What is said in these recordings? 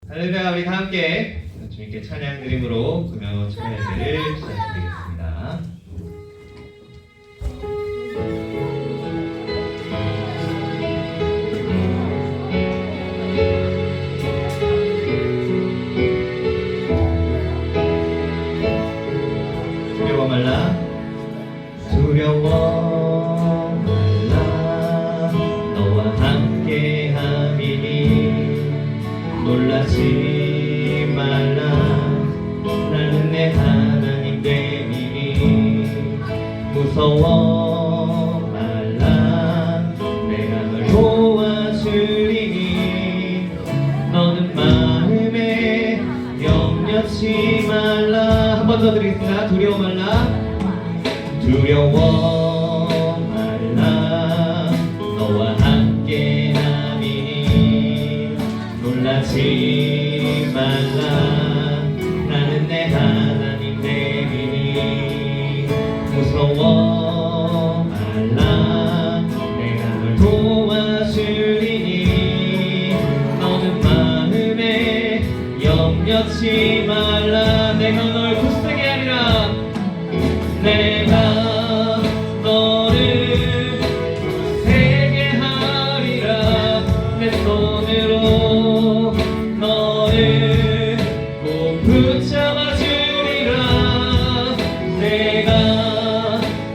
할렐루야. 우리 다 함께 주님께 찬양 드림으로 금요 찬양들을 시작드리겠습니다. 두려워 말라 두려워 말라 너와 함께 함이니 놀라지 말라 나는 내 하나님 됨이니 무서워 말라 내가 널 도와주리니 너는 마음에 염려치 말라. 한 번 더 드리겠습니다. 두려워 말라 두려워 말라 너와 함께 함이니 놀라지 말라 나는 내 하나님 됨이니 무서워 말라 내가 널 도와주리니 너는 마음에 염려치 말라. 내가 널 굳세게 하리라 내가 너를 굳세게 하리라 내 손으로 너를 꼭 붙잡아 주리라 내가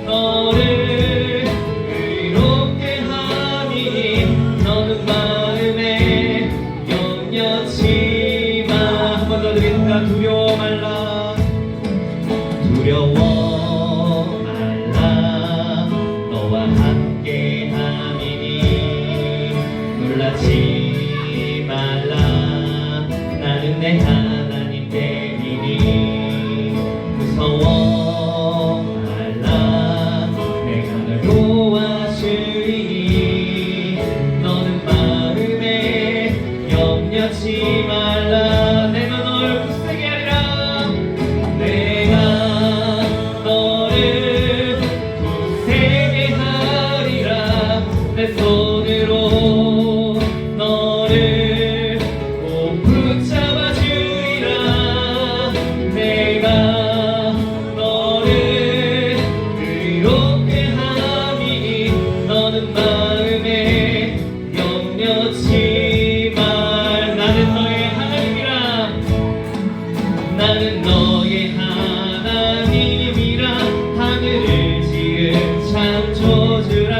너를 의롭게 하니 너는 마음에 염려치 마. 한 번 더 드립니다. 두려워 말라 두려워 말라 너와 함께 함이니 놀라지 말라 나는 내 하나님 됨이니 무서워 말라 내가 널 도와주리니 너는 마음에 염려치 말라. 내가 널 굳세게 하리라 내가 너를 굳세게 하리라 내 손으로 너를 꼭 붙잡아 주리라 내가 너를 의롭게 하니 너는 마음에 염려치 말. 나는 너의 하나님이라 나는 너의 하나님이라 하늘을 지은 창조주라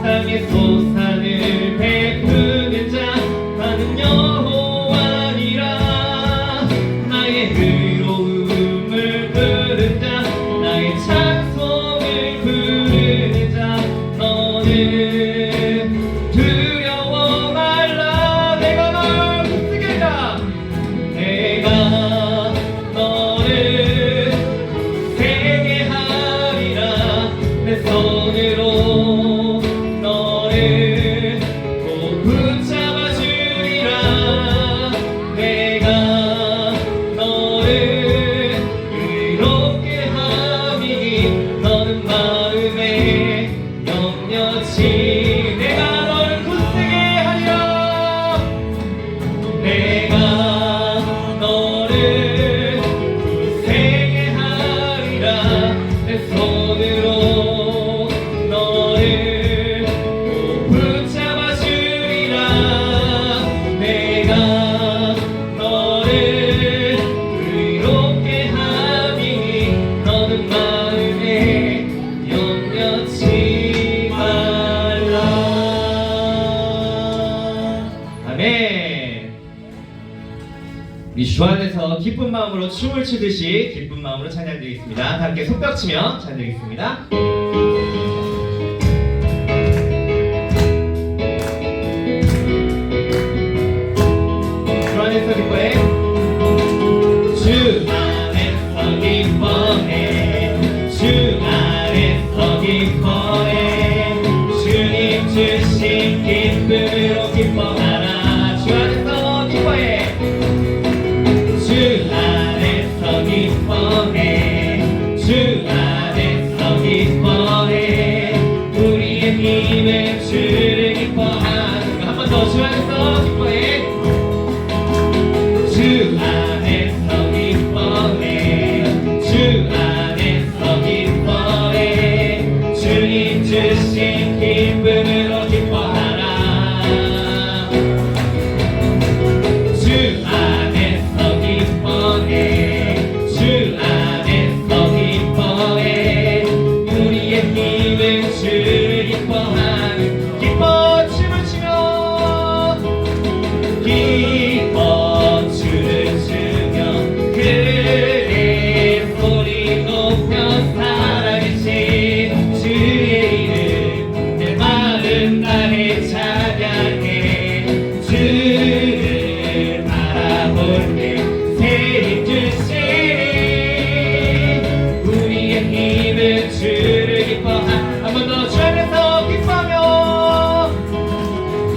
땅의 소산을 베푸는 자 나는 여호와니라 나의 의로움을 부른 자 나의 찬송을 부르는 자 너는 두려워 말라 내가 널 굳세게 한다 내가 너를 굳세게 하리라 내 손으로 너를 꼭 붙잡아 주리라 내가 너를 의롭게 하니 너는 마음에 염려치 내가 너를 굳세게 하리라 내가 너를 굳세게 하리라 내 손으로 너를 꼭 붙잡아 주리라 내가 너를 의롭게 하니 너는 마음에 염려치 말라. 아멘. 우리 주 안에서 기쁜 마음으로 춤을 추듯이 기쁜 마음으로 찬양드리겠습니다. 다 함께 손뼉치며 찬양드리겠습니다. 주 안에서 기뻐해 주 안에서 기뻐해 주 안에서 기뻐해 주님 주신 기쁨으로 기뻐하라 주 안에서 기뻐해 주 안에서 기뻐해 주 안에서 기뻐해 우리의 힘을 주를 기뻐하는 한 번 더 주 안에서 기뻐해 주 안에서 기뻐해 주 안에서 기뻐해 주님 주신 기쁨으로 기뻐하라 주 안에서 기뻐해 주 안에서 기뻐해 우리의 힘은 주를 기뻐하는 기뻐 춤을 추며 기뻐 주를 추며 그의 소리 높여 살아계신 주의 이름 내 마음 다해 찬양해 주를 바라볼 때 새 힘 주시니 우리의 힘은 주를 기뻐하 한 번 더 주 안에서 기뻐하며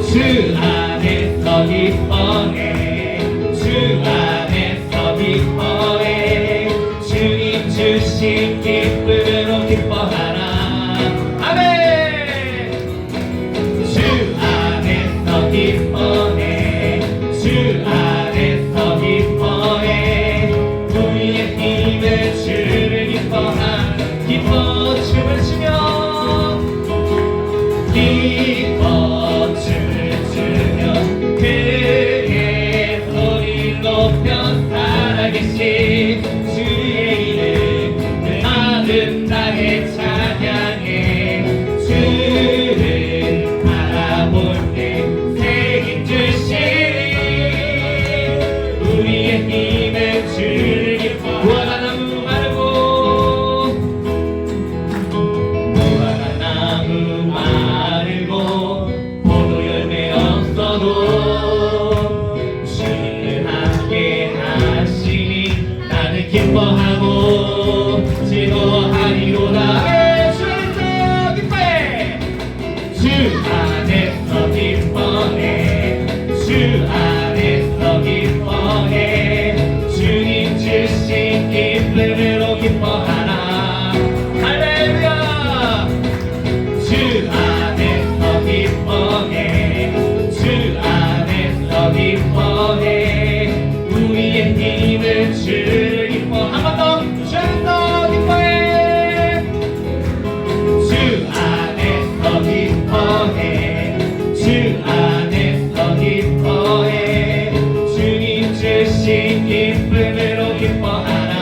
주 안에서 기뻐해 주 안에서 기뻐해 주님 주신 기쁨으로 기뻐하라 아멘 주 안에서 기뻐해 주 안에서 기뻐해 우리의 힘은 주를 기뻐하는 기뻐 춤을 추며 기뻐 춤을 추며 그의 소리 높여 살아계신 주의 이름 내 마음 다해 찬양해 주를 바라볼 때 새 힘 주시니 우리의 힘은 주를 기뻐 무화과 나무 마르고 무화과 나무 마르고 포도 열매 없어도 주님을 함께 하시니 나는 기뻐하고 즐거워하리로다 주 안에서 기뻐해 주 안에서 기뻐해 주 안에서 기뻐해 주님 주신 기쁨으로 기뻐하라 할렐루야 주 안에서 기뻐해 주 안에서 기뻐해 우리의 힘은 주를 기뻐 한 번 더 주 안에서 기뻐해 주 안에서 기뻐해 주 안에서 기뻐해 주님 주신 기쁨으로 기뻐하라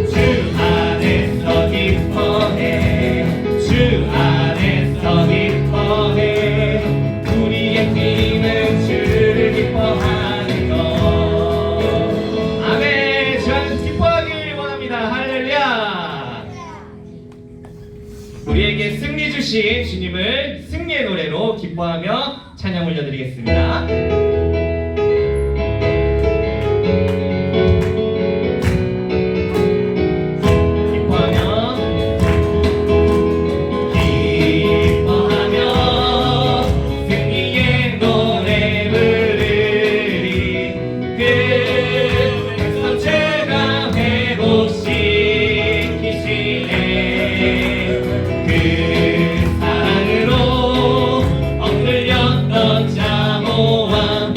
주 안에서 기뻐해 주 안에서 기뻐해 우리의 힘은 주를 기뻐하는 것 아멘 주 안에서 기뻐하길 원합니다 할렐루야 우리에게 승리 주신 주님을 승리의 노래로 기뻐하며 찬양 올려드리겠습니다. 그 사랑으로 억눌렸던 자모와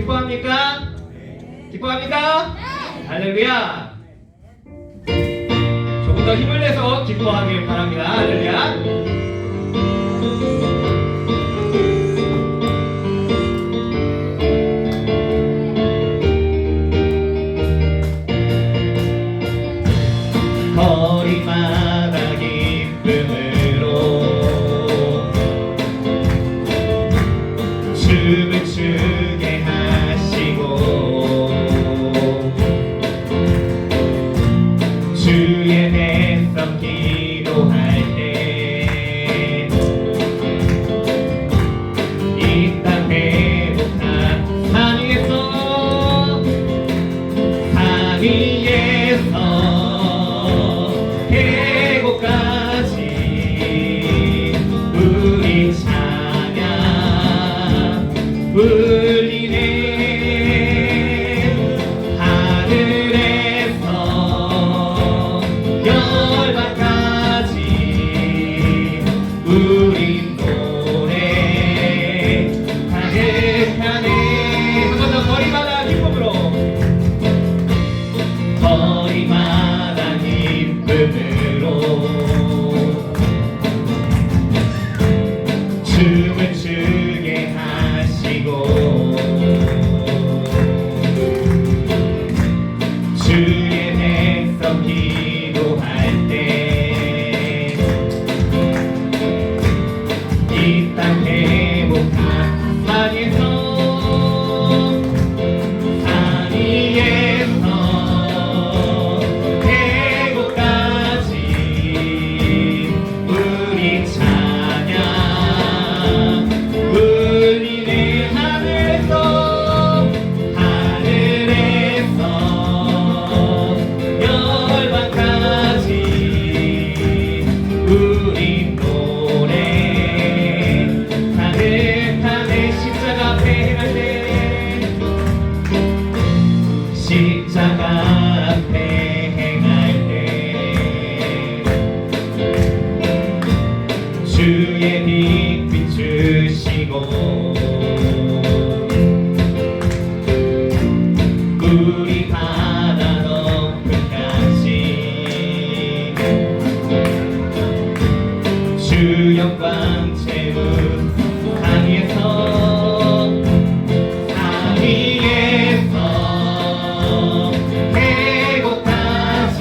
기뻐합니까? 기뻐합니까? 할렐루야. 조금 더 힘을 내서 기뻐하길 바랍니다. 할렐루야. 거리마다 기쁨으로 춤을 추게 하시고 주의 백성 기도할 때 이 땅 회복한 산 위에서 해고까지 우리 찬양 울리네. 하늘에서 열방까지 우리 노래 가득하네. 한 번 더 거리마다 기쁨으로 거리마다 기쁨으로 춤을 추게 하시고 주의 백성 기도할 때 이 땅 회복한 산 위에서 해고까지 우리 찬양 울리네. 하늘에서 열방까지 우리 노래 가득하네. 십자가 앞에 행할 때 십자가 앞에 행할 때 주의 빛 비추시고 우리 바다 높음까지 주 영광 채운 산 위에서 해고까지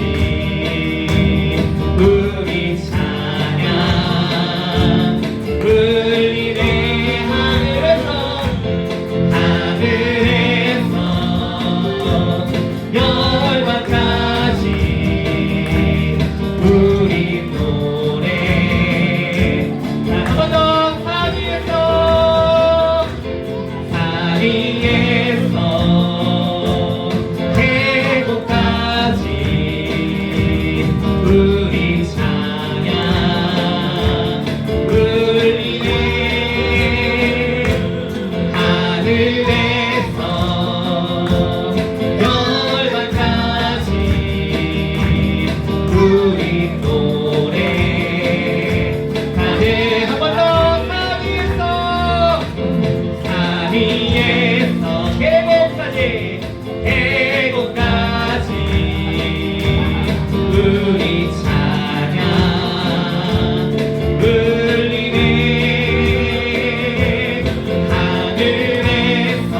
우리 찬양 울리네. 하늘에서 열방까지 우리 노래 한 번 더. 산 위에서 해고까지 우리 찬양 울리네. 하늘에서 열방까지 우리 노래 가득. 한 번 더. 산 위에서 해고까지 우리 찬양 울리네. 하늘에서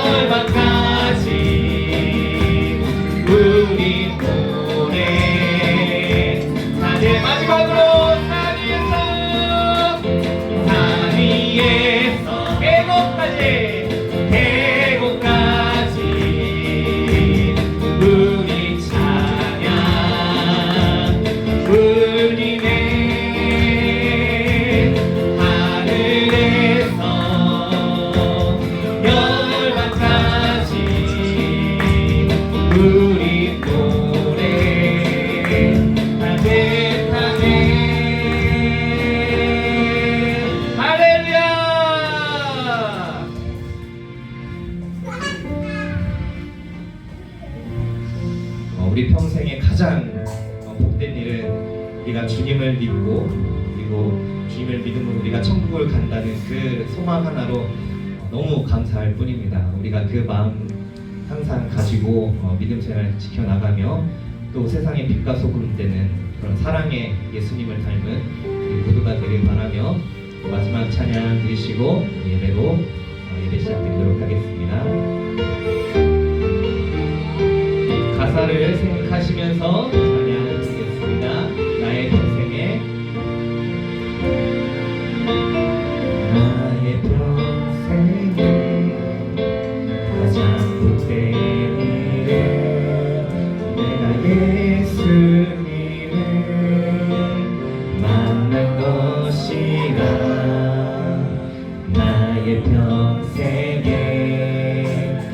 열방까지 우리 노래 다들 마지막으로 산 위에서 해고까지 우리 찬양 울리네. 하늘에서 열방까지 우리 노래 가득하네. 할렐루야. 우리 평생에 가장 복된 일은 우리가 주님을 믿고 그리고 주님을 믿음으로 우리가 천국을 간다는 그 소망 하나로 너무 감사할 뿐입니다. 우리가 그 마음 항상 가지고 믿음 생활 지켜나가며 또 세상의 빛과 소금 되는 그런 사랑의 예수님을 닮은 우리 모두가 되길 바라며 마지막 찬양 드리시고 예배로 예배 시작드리도록 하겠습니다. 가사를 생각하시면서 찬양 드리겠습니다. 나의 평생에 나의 평생에 가장 복된 일은 내가 예수님을 만난 것이라. 나의 평생에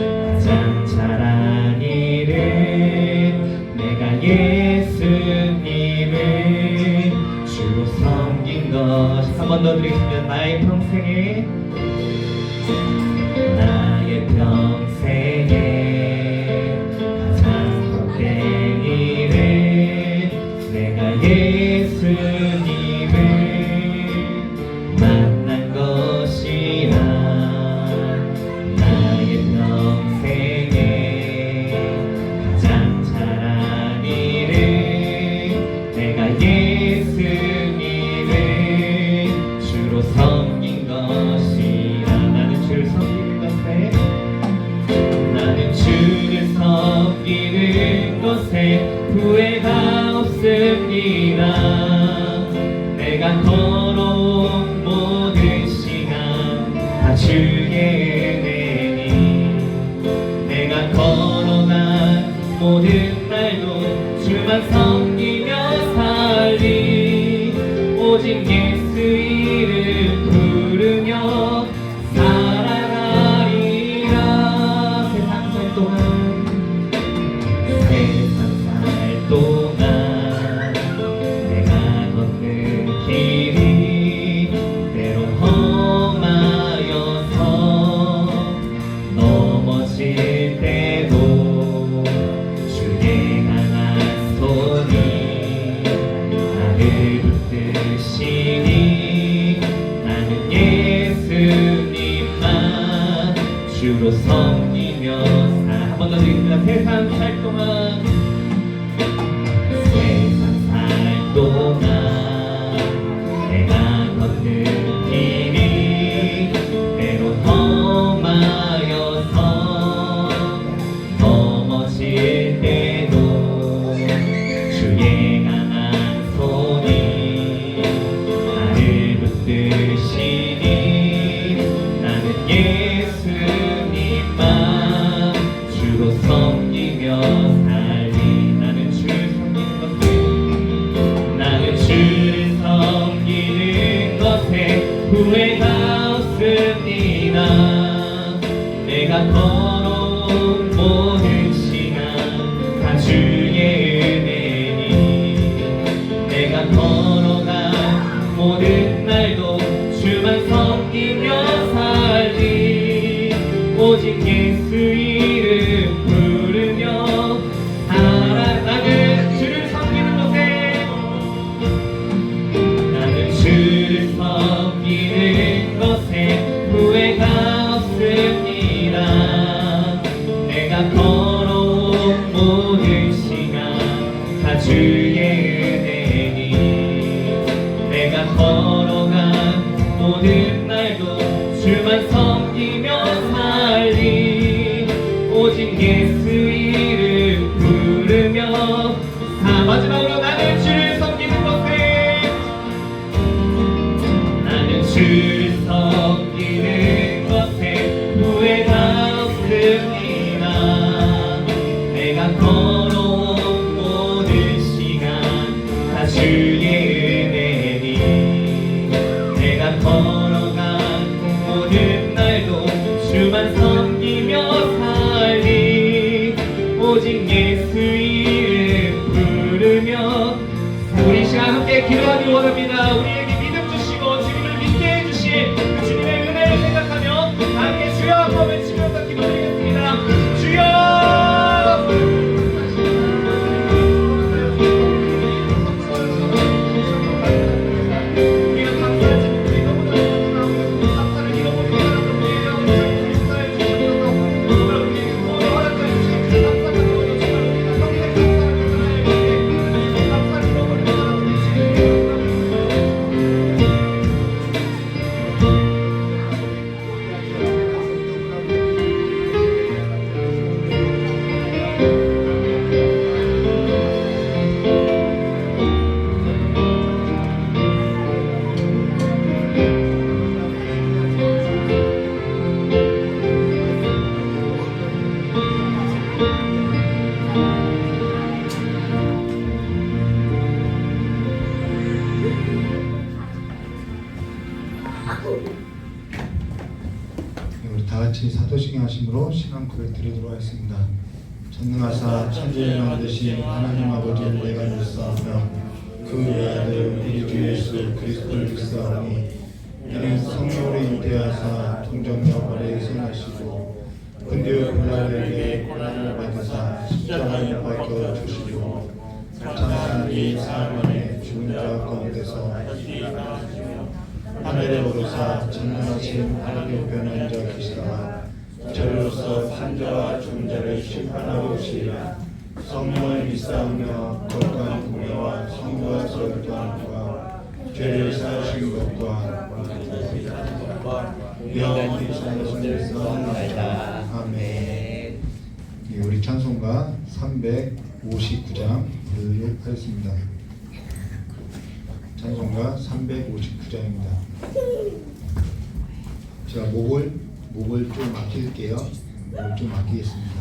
가장 잘한 일은 내가 예수님을 주로 섬긴 것. 한 번 더 드리겠습니다. 나의 평생에 나의 평생에 가장 복된 일은 내가 예수님을 만난 것이라. 나의 평생에 가장 잘한 일은 내가 예수님을 주로 섬긴 것이라. 나는 주를 섬기는 것에 나는 주를 섬기는 것에 후회가 없습니다. 내가 걸어온 모든 시간 다 주의 은혜니. 내가 걸어간 모든 날도 주만 섬기며 살리. 오직 예수 이름 부르며 살아가리라. 세상 살 동안 내가 걷는 길이 때론 험하여서 넘어질 때도 주의 강한 손이 나를 붙드시니. 나는 예수님만 주로 섬기며 한 번 더 드리겠습니다. 세상 살 동안 내가 걷는 길이 때론 험하여서 넘어질 때도 주의 강한 손이 나를 붙드시니. 나는 예수님만 주로 섬기며 살리. 나는 주를 섬기는 것에 후회가 없습니다. 내가 걸어온 모든 시간 다 주의 은혜니. 내가 걸어간 모든 날도 주만 섬기며 살리. 오직 예수 이름 부르며 살아가는 주를 섬기는 것에 나는 주를 섬기는 것에 후회가 없습니다. 내가 걸어온 모든 시간 다 주의 은혜니. 내가 걸어간 모든 날도 주만 섬기며 살리. 오직 예수 이름 부르며 마지막으로 나는 주를 섬기는 것에 주를 섬기는 것에 후회가 없습니다. 내가 걸어온 모든 시간 다 주의 은혜니. 내가 걸어간 모든 날도 주만 섬기며 살리. 오직 예수 이름 부르며 우리 시간 함께 기도하기 원합니다. 우리에게 믿음 주시고 주님을 믿게 해주신 그 주님의 은혜를 생각하며 함께 주여 한번 외치면서 기도드리겠습니다. 주여! 우리가 감사하지 못해 너무나 감사를 잃어버린 사람을 위해 다 같이 사도신경 하심으로 신앙 고백 드리도록 하겠습니다. 전능하사 천지를 만드신 하나님 아버지를 내가 믿사오며 그 외아들 우리 주 예수 그리스도를 믿사오니 이는 성령으로 잉태하사 동정녀 마리아에 생하시고 근대 빌라도에게 고난을 받으사 십자가에 못 박혀 주시고 장사한 뒤 사흘 만에 죽은 자 가운데서 다시 일어나시며 하늘에 오르사 전능하신 하나님 우편한 자 계시다가 저리로서 산자와 죽은 자를 심판하러 오시리라. 성령을 믿사오며 거룩한 공예와 성부와 서울도 함과 죄를 사하신 것과 영원히 사는 것을 아멘. 예, 우리 찬송가 359장 하겠습니다. 찬송가 359장입니다. 제가 목을 좀 아낄게요. 목을 좀 아끼겠습니다.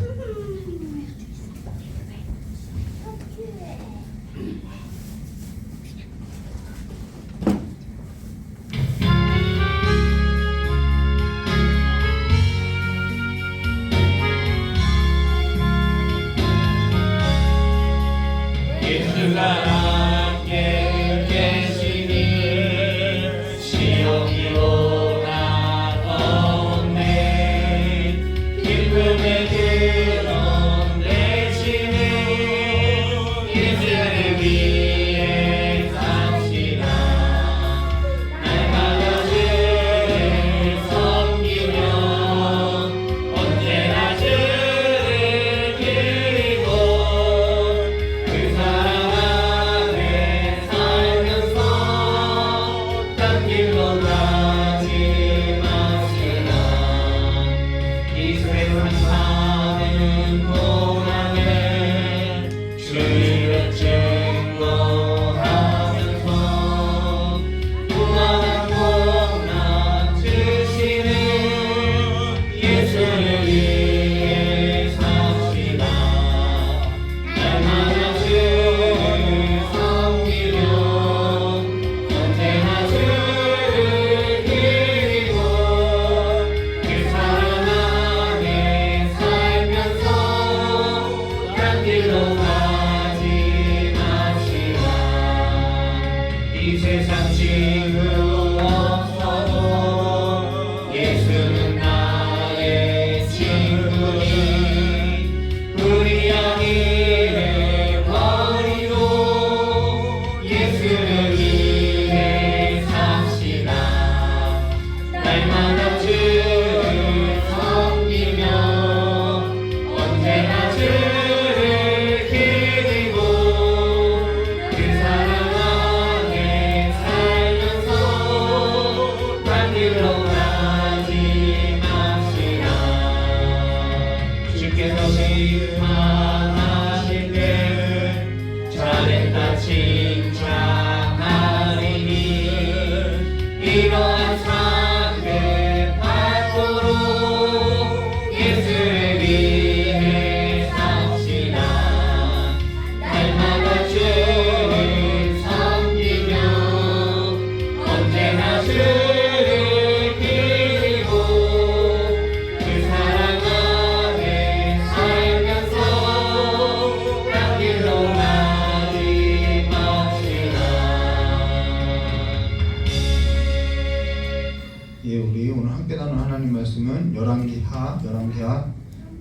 열왕기하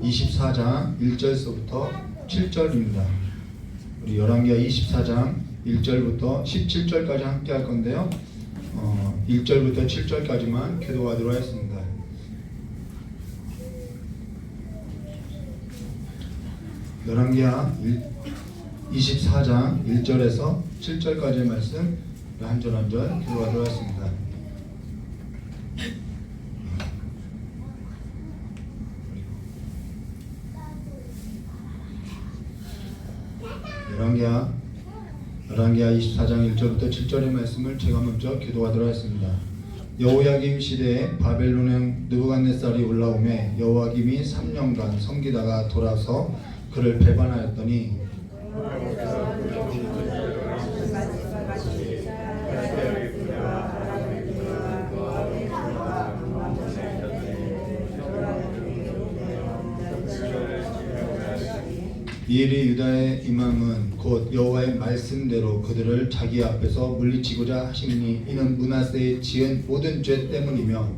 24장 1절서부터 7절입니다. 우리 열왕기하 24장 1절부터 17절까지 함께 할 건데요. 1절부터 7절까지만 교도하도록 하겠습니다. 열왕기하 24장 1절에서 7절까지의 말씀 한 절 한 절 교도하도록 하겠습니다. 열왕기하 24장 1절부터 7절의 말씀을 제가 먼저 교도하도록 하겠습니다. 여호야김 시대에 바벨론 왕 느부갓네살이 올라오매 여호야김이 3년간 섬기다가 돌아서 그를 배반하였더니 이 일이 유다의 임함은 곧 여호와의 말씀대로 그들을 자기 앞에서 물리치고자 하심이니 이는 므낫세의 지은 모든 죄 때문이며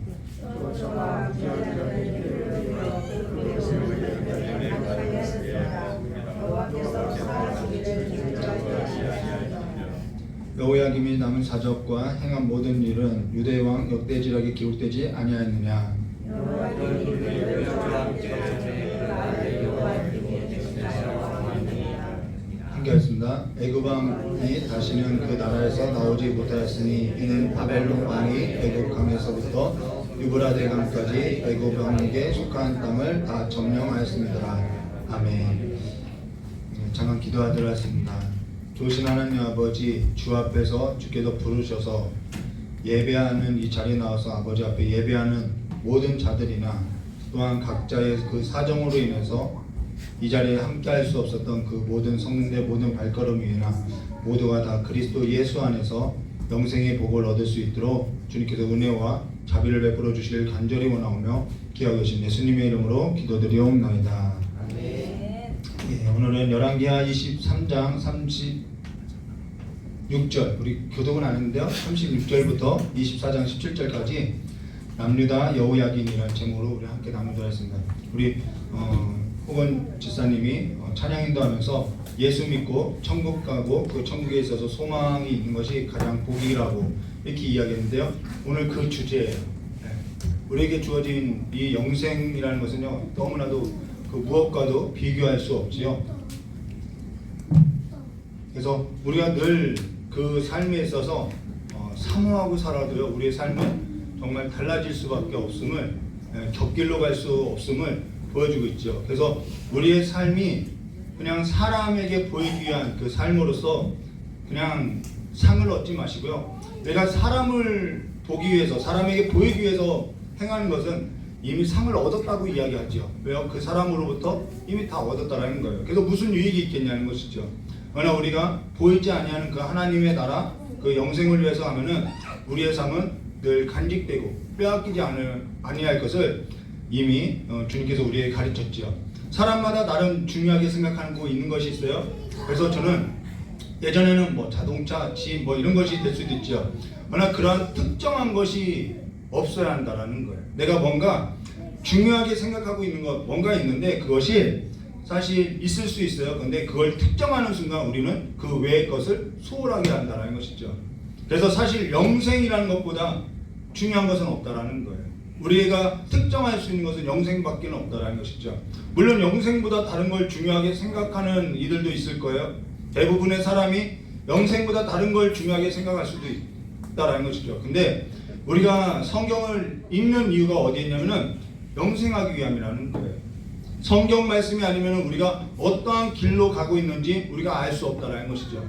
여호야김이 남은 사적과 행한 모든 일은 유대 왕 역대지락에 기록되지 아니하였느냐. 함께하겠습니다. 애굽 왕이 다시는 그 나라에서 나오지 못하였으니 이는 바벨론 왕이 애굽 강에서부터 유브라데 강까지 애굽 왕에게 속한 땅을 다 점령하였습니다. 아멘. 잠깐 기도하도록 하겠습니다. 조신 하나님 아버지, 주 앞에서 주께서 부르셔서 예배하는 이 자리에 나와서 아버지 앞에 예배하는 모든 자들이나 또한 각자의 그 사정으로 인해서 이 자리에 함께 할 수 없었던 그 모든 성도의 모든 발걸음 위에나 모두가 다 그리스도 예수 안에서 영생의 복을 얻을 수 있도록 주님께서 은혜와 자비를 베풀어 주시길 간절히 원하오며 기하고 계신 예수님의 이름으로 기도드리옵나이다. 예, 오늘은 열왕기하 23장 36절, 우리 교독은 아닌데요, 36절부터 24장 17절까지 남유다 여호야긴이라는 제목으로 우리 함께 나누도록 하겠습니다. 우리 혹은 집사님이 찬양 인도하면서 예수 믿고 천국 가고 그 천국에 있어서 소망이 있는 것이 가장 복이라고 이렇게 이야기했는데요, 오늘 그 주제예요. 네. 우리에게 주어진 이 영생이라는 것은요, 너무나도 그 무엇과도 비교할 수 없지요. 그래서 우리가 늘 그 삶에 있어서 사모하고 살아도요, 우리의 삶은 정말 달라질 수밖에 없음을, 곁길로 갈 수 없음을 보여주고 있죠. 그래서 우리의 삶이 그냥 사람에게 보이기 위한 그 삶으로서 그냥 상을 얻지 마시고요, 내가 사람을 보기 위해서, 사람에게 보이기 위해서 행하는 것은 이미 상을 얻었다고 이야기하죠. 왜요? 그 사람으로부터 이미 다 얻었다라는 거예요. 그래서 무슨 유익이 있겠냐는 것이죠. 그러나 우리가 보이지 아니하는 그 하나님의 나라, 그 영생을 위해서 하면은 우리의 삶은 늘 간직되고 빼앗기지 아니할 것을 이미 주님께서 우리에게 가르쳤죠. 사람마다 나름 중요하게 생각하는 거 있는 것이 있어요. 그래서 저는 예전에는 뭐 자동차, 집 뭐 이런 것이 될 수도 있죠. 그러나 그러한 특정한 것이 없어야 한다라는 거예요. 내가 뭔가 중요하게 생각하고 있는 것 뭔가 있는데 그것이 사실 있을 수 있어요. 근데 그걸 특정하는 순간 우리는 그 외의 것을 소홀하게 한다는 것이죠. 그래서 사실 영생이라는 것보다 중요한 것은 없다라는 거예요. 우리가 특정할 수 있는 것은 영생밖에 없다라는 것이죠. 물론 영생보다 다른 걸 중요하게 생각하는 이들도 있을 거예요. 대부분의 사람이 영생보다 다른 걸 중요하게 생각할 수도 있다라는 것이죠. 근데 우리가 성경을 읽는 이유가 어디에 있냐면은 영생하기 위함이라는 거예요. 성경 말씀이 아니면 우리가 어떠한 길로 가고 있는지 우리가 알 수 없다라는 것이죠.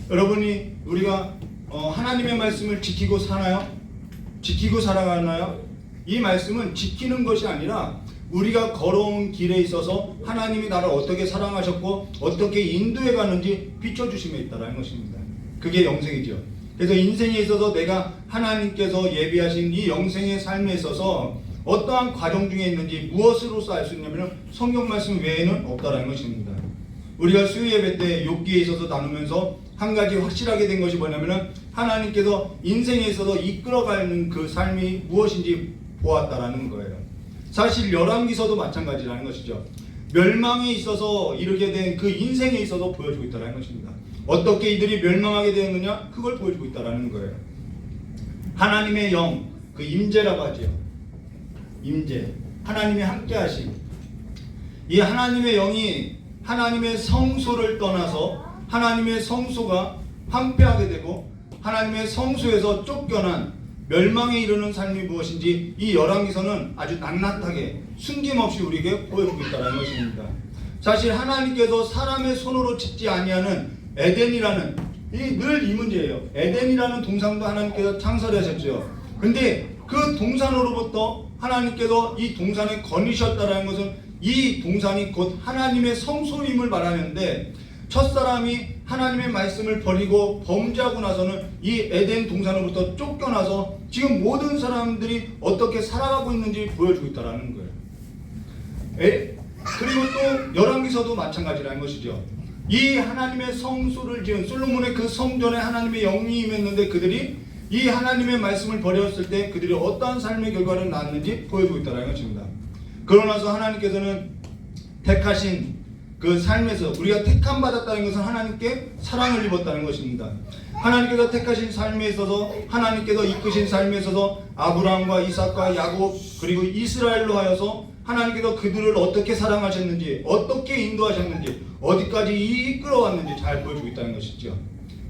여러분이 우리가 하나님의 말씀을 지키고 사나요? 지키고 살아가나요? 이 말씀은 지키는 것이 아니라 우리가 걸어온 길에 있어서 하나님이 나를 어떻게 사랑하셨고 어떻게 인도해 가는지 비춰주심에 있다라는 것입니다. 그게 영생이죠. 그래서 인생에 있어서 내가 하나님께서 예비하신 이 영생의 삶에 있어서 어떠한 과정 중에 있는지 무엇으로서 알 수 있냐면 성경 말씀 외에는 없다라는 것입니다. 우리가 수요 예배 때 욥기에 있어서 나누면서 한 가지 확실하게 된 것이 뭐냐면 하나님께서 인생에 있어서 이끌어가는 그 삶이 무엇인지 보았다라는 거예요. 사실 열왕기서도 마찬가지라는 것이죠. 멸망에 있어서 이르게 된 그 인생에 있어서 보여주고 있다는 것입니다. 어떻게 이들이 멸망하게 되었느냐? 그걸 보여주고 있다는 거예요. 하나님의 영, 그 임재라고 하죠. 임재, 하나님이 함께 하심. 이 하나님의 영이 하나님의 성소를 떠나서 하나님의 성소가 황폐하게 되고 하나님의 성소에서 쫓겨난 멸망에 이르는 삶이 무엇인지 이 열왕기서는 아주 낱낱하게 숨김없이 우리에게 보여주고 있다는 것입니다. 사실 하나님께서 사람의 손으로 짓지 아니하는 에덴이라는 늘 이 문제예요. 에덴이라는 동산도 하나님께서 창설하셨죠. 근데 그 동산으로부터 하나님께서 이 동산에 거니셨다는 것은 이 동산이 곧 하나님의 성소임을 말하는데 첫사람이 하나님의 말씀을 버리고 범죄하고 나서는 이 에덴 동산으로부터 쫓겨나서 지금 모든 사람들이 어떻게 살아가고 있는지 보여주고 있다는 거예요. 그리고 또 열왕기서도 마찬가지라는 것이죠. 이 하나님의 성소를 지은 솔로몬의 그 성전에 하나님의 영이 임했는데 그들이 이 하나님의 말씀을 버렸을 때 그들이 어떠한 삶의 결과를 낳았는지 보여주고 있다는 것입니다. 그러나서 하나님께서는 택하신 그 삶에서 우리가 택함 받았다는 것은 하나님께 사랑을 입었다는 것입니다. 하나님께서 택하신 삶에 있어서 하나님께서 이끄신 삶에 있어서 아브라함과 이삭과 야곱 그리고 이스라엘로 하여서 하나님께서 그들을 어떻게 사랑하셨는지 어떻게 인도하셨는지 어디까지 이끌어왔는지 잘 보여주고 있다는 것이죠.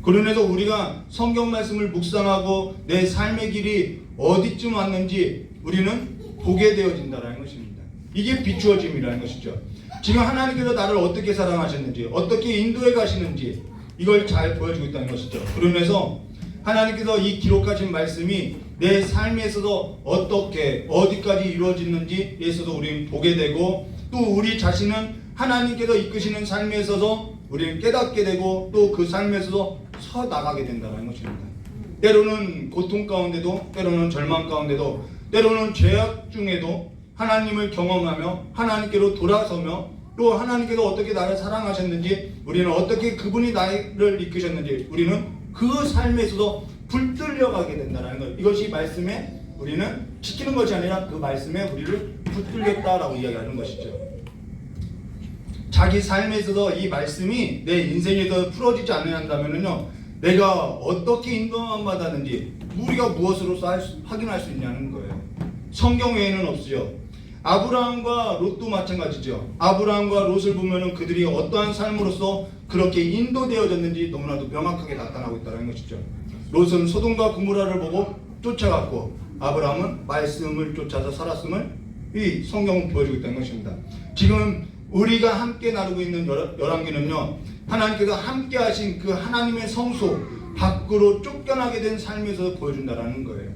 그러면서 우리가 성경 말씀을 묵상하고 내 삶의 길이 어디쯤 왔는지 우리는 보게 되어진다는 것입니다. 이게 비추어짐이라는 것이죠. 지금 하나님께서 나를 어떻게 사랑하셨는지 어떻게 인도해 가시는지 이걸 잘 보여주고 있다는 것이죠. 그러면서 하나님께서 이 기록하신 말씀이 내 삶에 있어서 어떻게 어디까지 이루어지는지에 있어서 우리는 보게 되고 또 우리 자신은 하나님께서 이끄시는 삶에 있어서 우리는 깨닫게 되고 또 그 삶에 있어서 서 나가게 된다는 것입니다. 때로는 고통 가운데도 때로는 절망 가운데도 때로는 죄악 중에도 하나님을 경험하며 하나님께로 돌아서며 또 하나님께서 어떻게 나를 사랑하셨는지 우리는 어떻게 그분이 나를 이끄셨는지 우리는 그 삶에 있어서 붙들려가게 된다는 것. 이것이 말씀에 우리는 지키는 것이 아니라 그 말씀에 우리를 붙들렸다라고 이야기하는 것이죠. 자기 삶에 있어서 이 말씀이 내 인생에서 풀어지지 않는다면요 내가 어떻게 인도만 받았는지 우리가 무엇으로서 확인할 수 있냐는 거예요. 성경 외에는 없어요. 아브라함과 롯도 마찬가지죠. 아브라함과 롯을 보면은 그들이 어떠한 삶으로서 그렇게 인도되어졌는지 너무나도 명확하게 나타나고 있다는 것이죠. 롯은 소돔과 고모라를 보고 쫓아갔고 아브라함은 말씀을 쫓아서 살았음을 이 성경은 보여주고 있다는 것입니다. 지금 우리가 함께 나누고 있는 열왕기는요 하나님께서 함께 하신 그 하나님의 성소 밖으로 쫓겨나게 된 삶에서 보여준다는 거예요.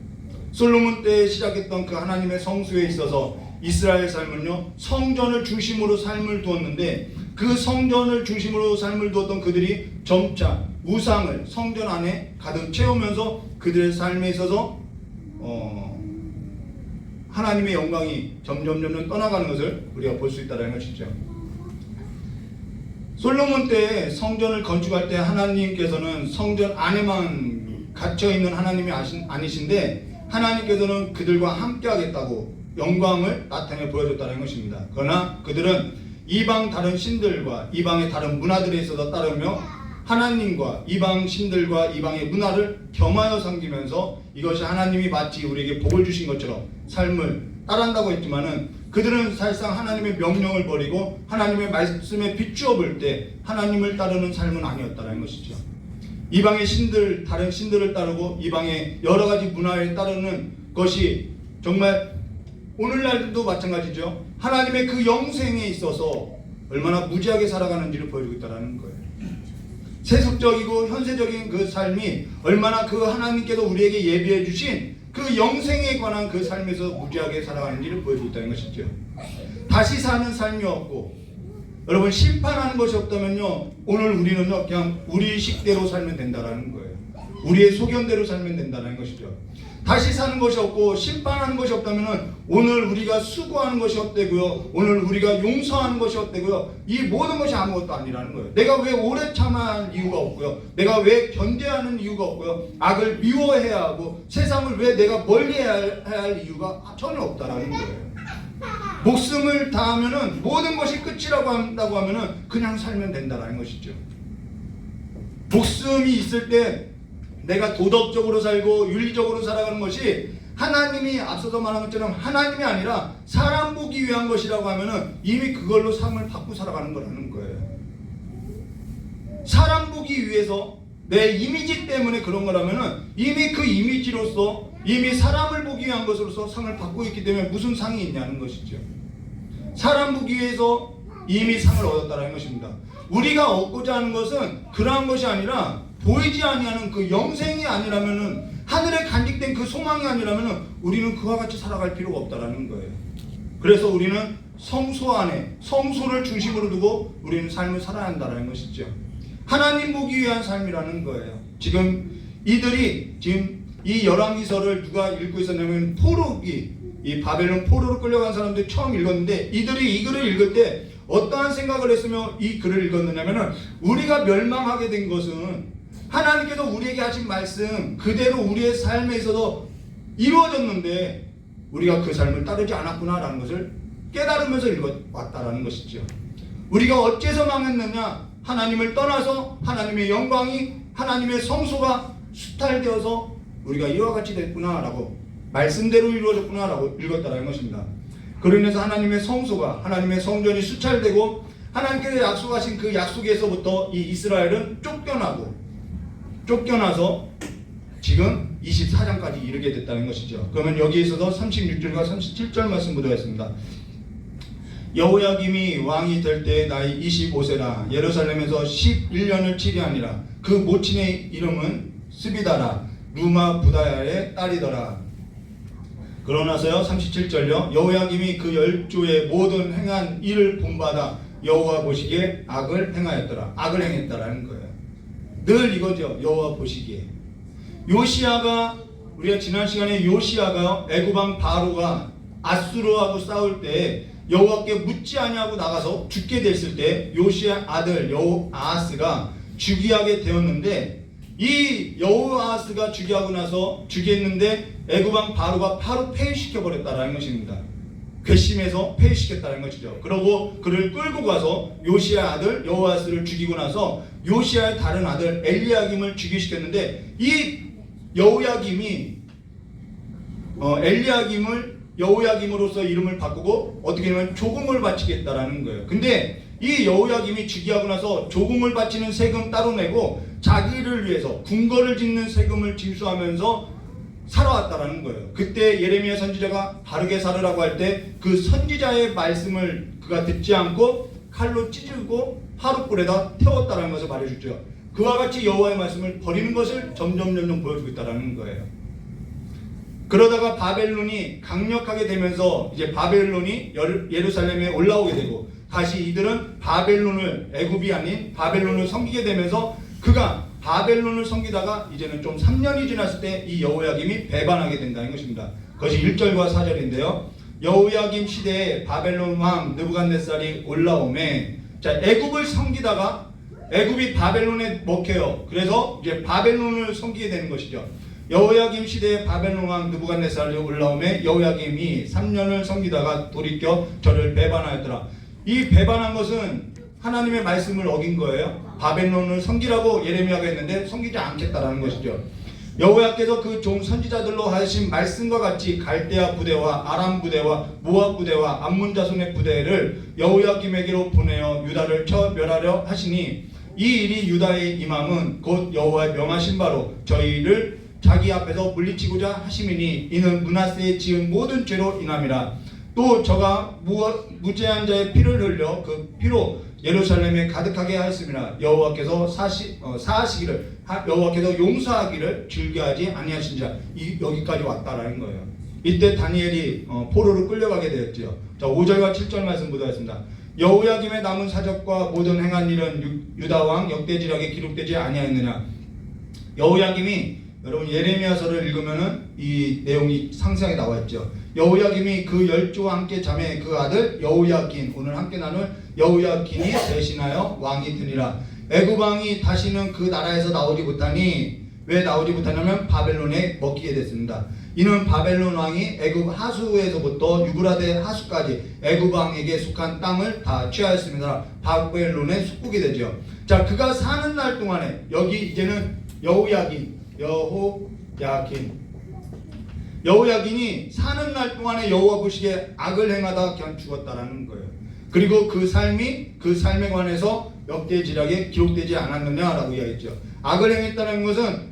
솔로몬 때 시작했던 그 하나님의 성소에 있어서 이스라엘 삶은요 성전을 중심으로 삶을 두었는데 그 성전을 중심으로 삶을 두었던 그들이 점차 우상을 성전 안에 가득 채우면서 그들의 삶에 있어서 하나님의 영광이 점점 떠나가는 것을 우리가 볼 수 있다는 것이죠. 솔로몬 때 성전을 건축할 때 하나님께서는 성전 안에만 갇혀있는 하나님이 아니신데 하나님께서는 그들과 함께 하겠다고 영광을 나타내 보여줬다는 것입니다. 그러나 그들은 이방 다른 신들과 이방의 다른 문화들에 있어서 따르며 하나님과 이방 신들과 이방의 문화를 겸하여 섬기면서 이것이 하나님이 마치 우리에게 복을 주신 것처럼 삶을 따라한다고 했지만은 그들은 사실상 하나님의 명령을 버리고 하나님의 말씀에 비추어 볼 때 하나님을 따르는 삶은 아니었다는 것이죠. 이방의 신들, 다른 신들을 따르고 이방의 여러 가지 문화에 따르는 것이 정말 오늘날도 마찬가지죠. 하나님의 그 영생에 있어서 얼마나 무지하게 살아가는지를 보여주고 있다는 거예요. 세속적이고 현세적인 그 삶이 얼마나 그 하나님께서 우리에게 예비해 주신 그 영생에 관한 그 삶에서 무지하게 살아가는지를 보여주고 있다는 것이죠. 다시 사는 삶이 없고 여러분 심판하는 것이 없다면요 오늘 우리는요 그냥 우리 식대로 살면 된다는 거예요. 우리의 소견대로 살면 된다는 것이죠. 다시 사는 것이 없고 심판하는 것이 없다면 오늘 우리가 수고하는 것이 없대고요. 오늘 우리가 용서하는 것이 없대고요. 이 모든 것이 아무것도 아니라는 거예요. 내가 왜 오래 참아야 할 이유가 없고요. 내가 왜 견뎌야 하는 이유가 없고요. 악을 미워해야 하고 세상을 왜 내가 멀리해야 할 이유가 전혀 없다라는 거예요. 목숨을 다하면은 모든 것이 끝이라고 한다고 하면은 그냥 살면 된다라는 것이죠. 목숨이 있을 때 내가 도덕적으로 살고 윤리적으로 살아가는 것이 하나님이 앞서서 말한 것처럼 하나님이 아니라 사람 보기 위한 것이라고 하면은 이미 그걸로 삶을 바꾸고 살아가는 거라는 거예요. 사람 보기 위해서 내 이미지 때문에 그런 거라면은 이미 그 이미지로서 이미 사람을 보기 위한 것으로서 상을 받고 있기 때문에 무슨 상이 있냐는 것이죠. 사람 보기 위해서 이미 상을 얻었다는 것입니다. 우리가 얻고자 하는 것은 그러한 것이 아니라 보이지 아니하는 그 영생이 아니라면은 하늘에 간직된 그 소망이 아니라면은 우리는 그와 같이 살아갈 필요가 없다라는 거예요. 그래서 우리는 성소 안에 성소를 중심으로 두고 우리는 삶을 살아야 한다는 것이죠. 하나님 보기 위한 삶이라는 거예요. 지금 이들이 지금 이 열왕기서를 누가 읽고 있었냐면 포로기 이 바벨론 포로로 끌려간 사람들이 처음 읽었는데 이들이 이 글을 읽을 때 어떠한 생각을 했으며 이 글을 읽었느냐면은 우리가 멸망하게 된 것은 하나님께서 우리에게 하신 말씀 그대로 우리의 삶에 있어서 이루어졌는데 우리가 그 삶을 따르지 않았구나라는 것을 깨달으면서 읽어왔다라는 것이죠. 우리가 어째서 망했느냐? 하나님을 떠나서 하나님의 영광이 하나님의 성소가 수탈되어서 우리가 이와 같이 됐구나라고 말씀대로 이루어졌구나라고 읽었다라는 것입니다. 그로 인해서 하나님의 성소가 하나님의 성전이 수탈되고 하나님께서 약속하신 그 약속에서부터 이 이스라엘은 쫓겨나서 지금 24장까지 이르게 됐다는 것이죠. 그러면 여기에서도 36절과 37절 말씀 보도록 여호야김이 왕이 될 때 나이 25세라 예루살렘에서 11년을 치리하니라. 그 모친의 이름은 스비다라 루마 부다야의 딸이더라. 그러나서요 37절요 여호야김이 그 열조의 모든 행한 일을 본받아 여호와 보시기에 악을 행하였더라. 악을 행했다라는 거예요. 늘 이거죠. 여호와 보시기에 요시야가 우리가 지난 시간에 요시야가 애굽왕 바로가 아수르하고 싸울 때 여호와께 묻지 아니하고 나가서 죽게 됐을 때 요시야 아들 여호아하스가 즉위하게 되었는데 이 여호아하스가 즉위하고 나서 즉위했는데 애굽왕 바로가 바로 폐위시켜 버렸다라는 것입니다. 괘씸해서 폐위시켰다는 것이죠. 그러고 그를 끌고 가서 요시야 아들 여호아하스를 죽이고 나서 요시야의 다른 아들 엘리야김을 즉위시켰는데 이 여호야김이 엘리야김을 여호야김으로서 이름을 바꾸고 어떻게 보면 조공을 바치겠다라는 거예요. 근데 이 여호야김이 즉위하고 나서 조공을 바치는 세금 따로 내고 자기를 위해서 궁궐을 짓는 세금을 징수하면서 살아왔다라는 거예요. 그때 예레미야 선지자가 바르게 살으라고 할 때 그 선지자의 말씀을 그가 듣지 않고 칼로 찢고 하룻불에다 태웠다라는 것을 말해주죠. 그와 같이 여호와의 말씀을 버리는 것을 점점 보여주고 있다라는 거예요. 그러다가 바벨론이 강력하게 되면서 이제 바벨론이 예루살렘에 올라오게 되고 다시 이들은 바벨론을 애굽이 아닌 바벨론을 섬기게 되면서 그가 바벨론을 섬기다가 이제는 좀 3년이 지났을 때 이 여호야김이 배반하게 된다는 것입니다. 그것이 1절과 4절인데요. 여호야김 시대에 바벨론 왕 느부갓네살이 올라오매 자 애굽을 섬기다가 애굽이 바벨론에 먹혀요. 그래서 이제 바벨론을 섬기게 되는 것이죠. 여호야김 시대에 바벨론 왕 느부갓네살이 올라오매 여호야김이 3년을 섬기다가 돌이켜 저를 배반하였더라. 이 배반한 것은 하나님의 말씀을 어긴 거예요. 바벨론을 섬기라고 예레미야가 했는데 섬기지 않겠다라는 것이죠. 여호와께서 그 종 선지자들로 하신 말씀과 같이 갈대아 부대와 아람 부대와 모압 부대와 암몬 자손의 부대를 여호야김에게로 보내어 유다를 쳐 멸하려 하시니 이 일이 유다의 임함은 곧 여호와의 명하신 바로 저희를 자기 앞에서 물리치고자 하심이니 이는 므낫세의 지은 모든 죄로 인함이라. 또 저가 무죄한 자의 피를 흘려 그 피로 예루살렘에 가득하게 하였음이라. 여호와께서 사하시기를 여호와께서 용서하기를 즐겨하지 아니하신자. 여기까지 왔다라는 거예요. 이때 다니엘이 포로로 끌려가게 되었죠. 자 5절과 7절 말씀 보도하겠습니다. 여호야김의 남은 사적과 모든 행한 일은 유다 왕 역대지략에 기록되지 아니하였느냐. 여호야김이 여러분 예레미야서를 읽으면은 이 내용이 상세하게 나와 있죠. 여호야김이 그 열조와 함께 자매 그 아들 여호야긴 오늘 함께 나눌 여호야긴이 대신하여 왕이 되니라. 애굽 왕이 다시는 그 나라에서 나오지 못하니 왜 나오지 못하냐면 바벨론에 먹히게 됐습니다. 이는 바벨론 왕이 애굽 하수에서부터 유브라데 하수까지 애굽 왕에게 속한 땅을 다 취하였습니다. 바벨론의 숙국이 되죠. 자 그가 사는 날 동안에 여기 이제는 여호야긴이 사는 날 동안에 여호와 보시기에 악을 행하다 그냥 죽었다라는 거예요. 그리고 그 삶에 관해서 역대지략에 기록되지 않았느냐라고 이야기했죠. 악을 행했다는 것은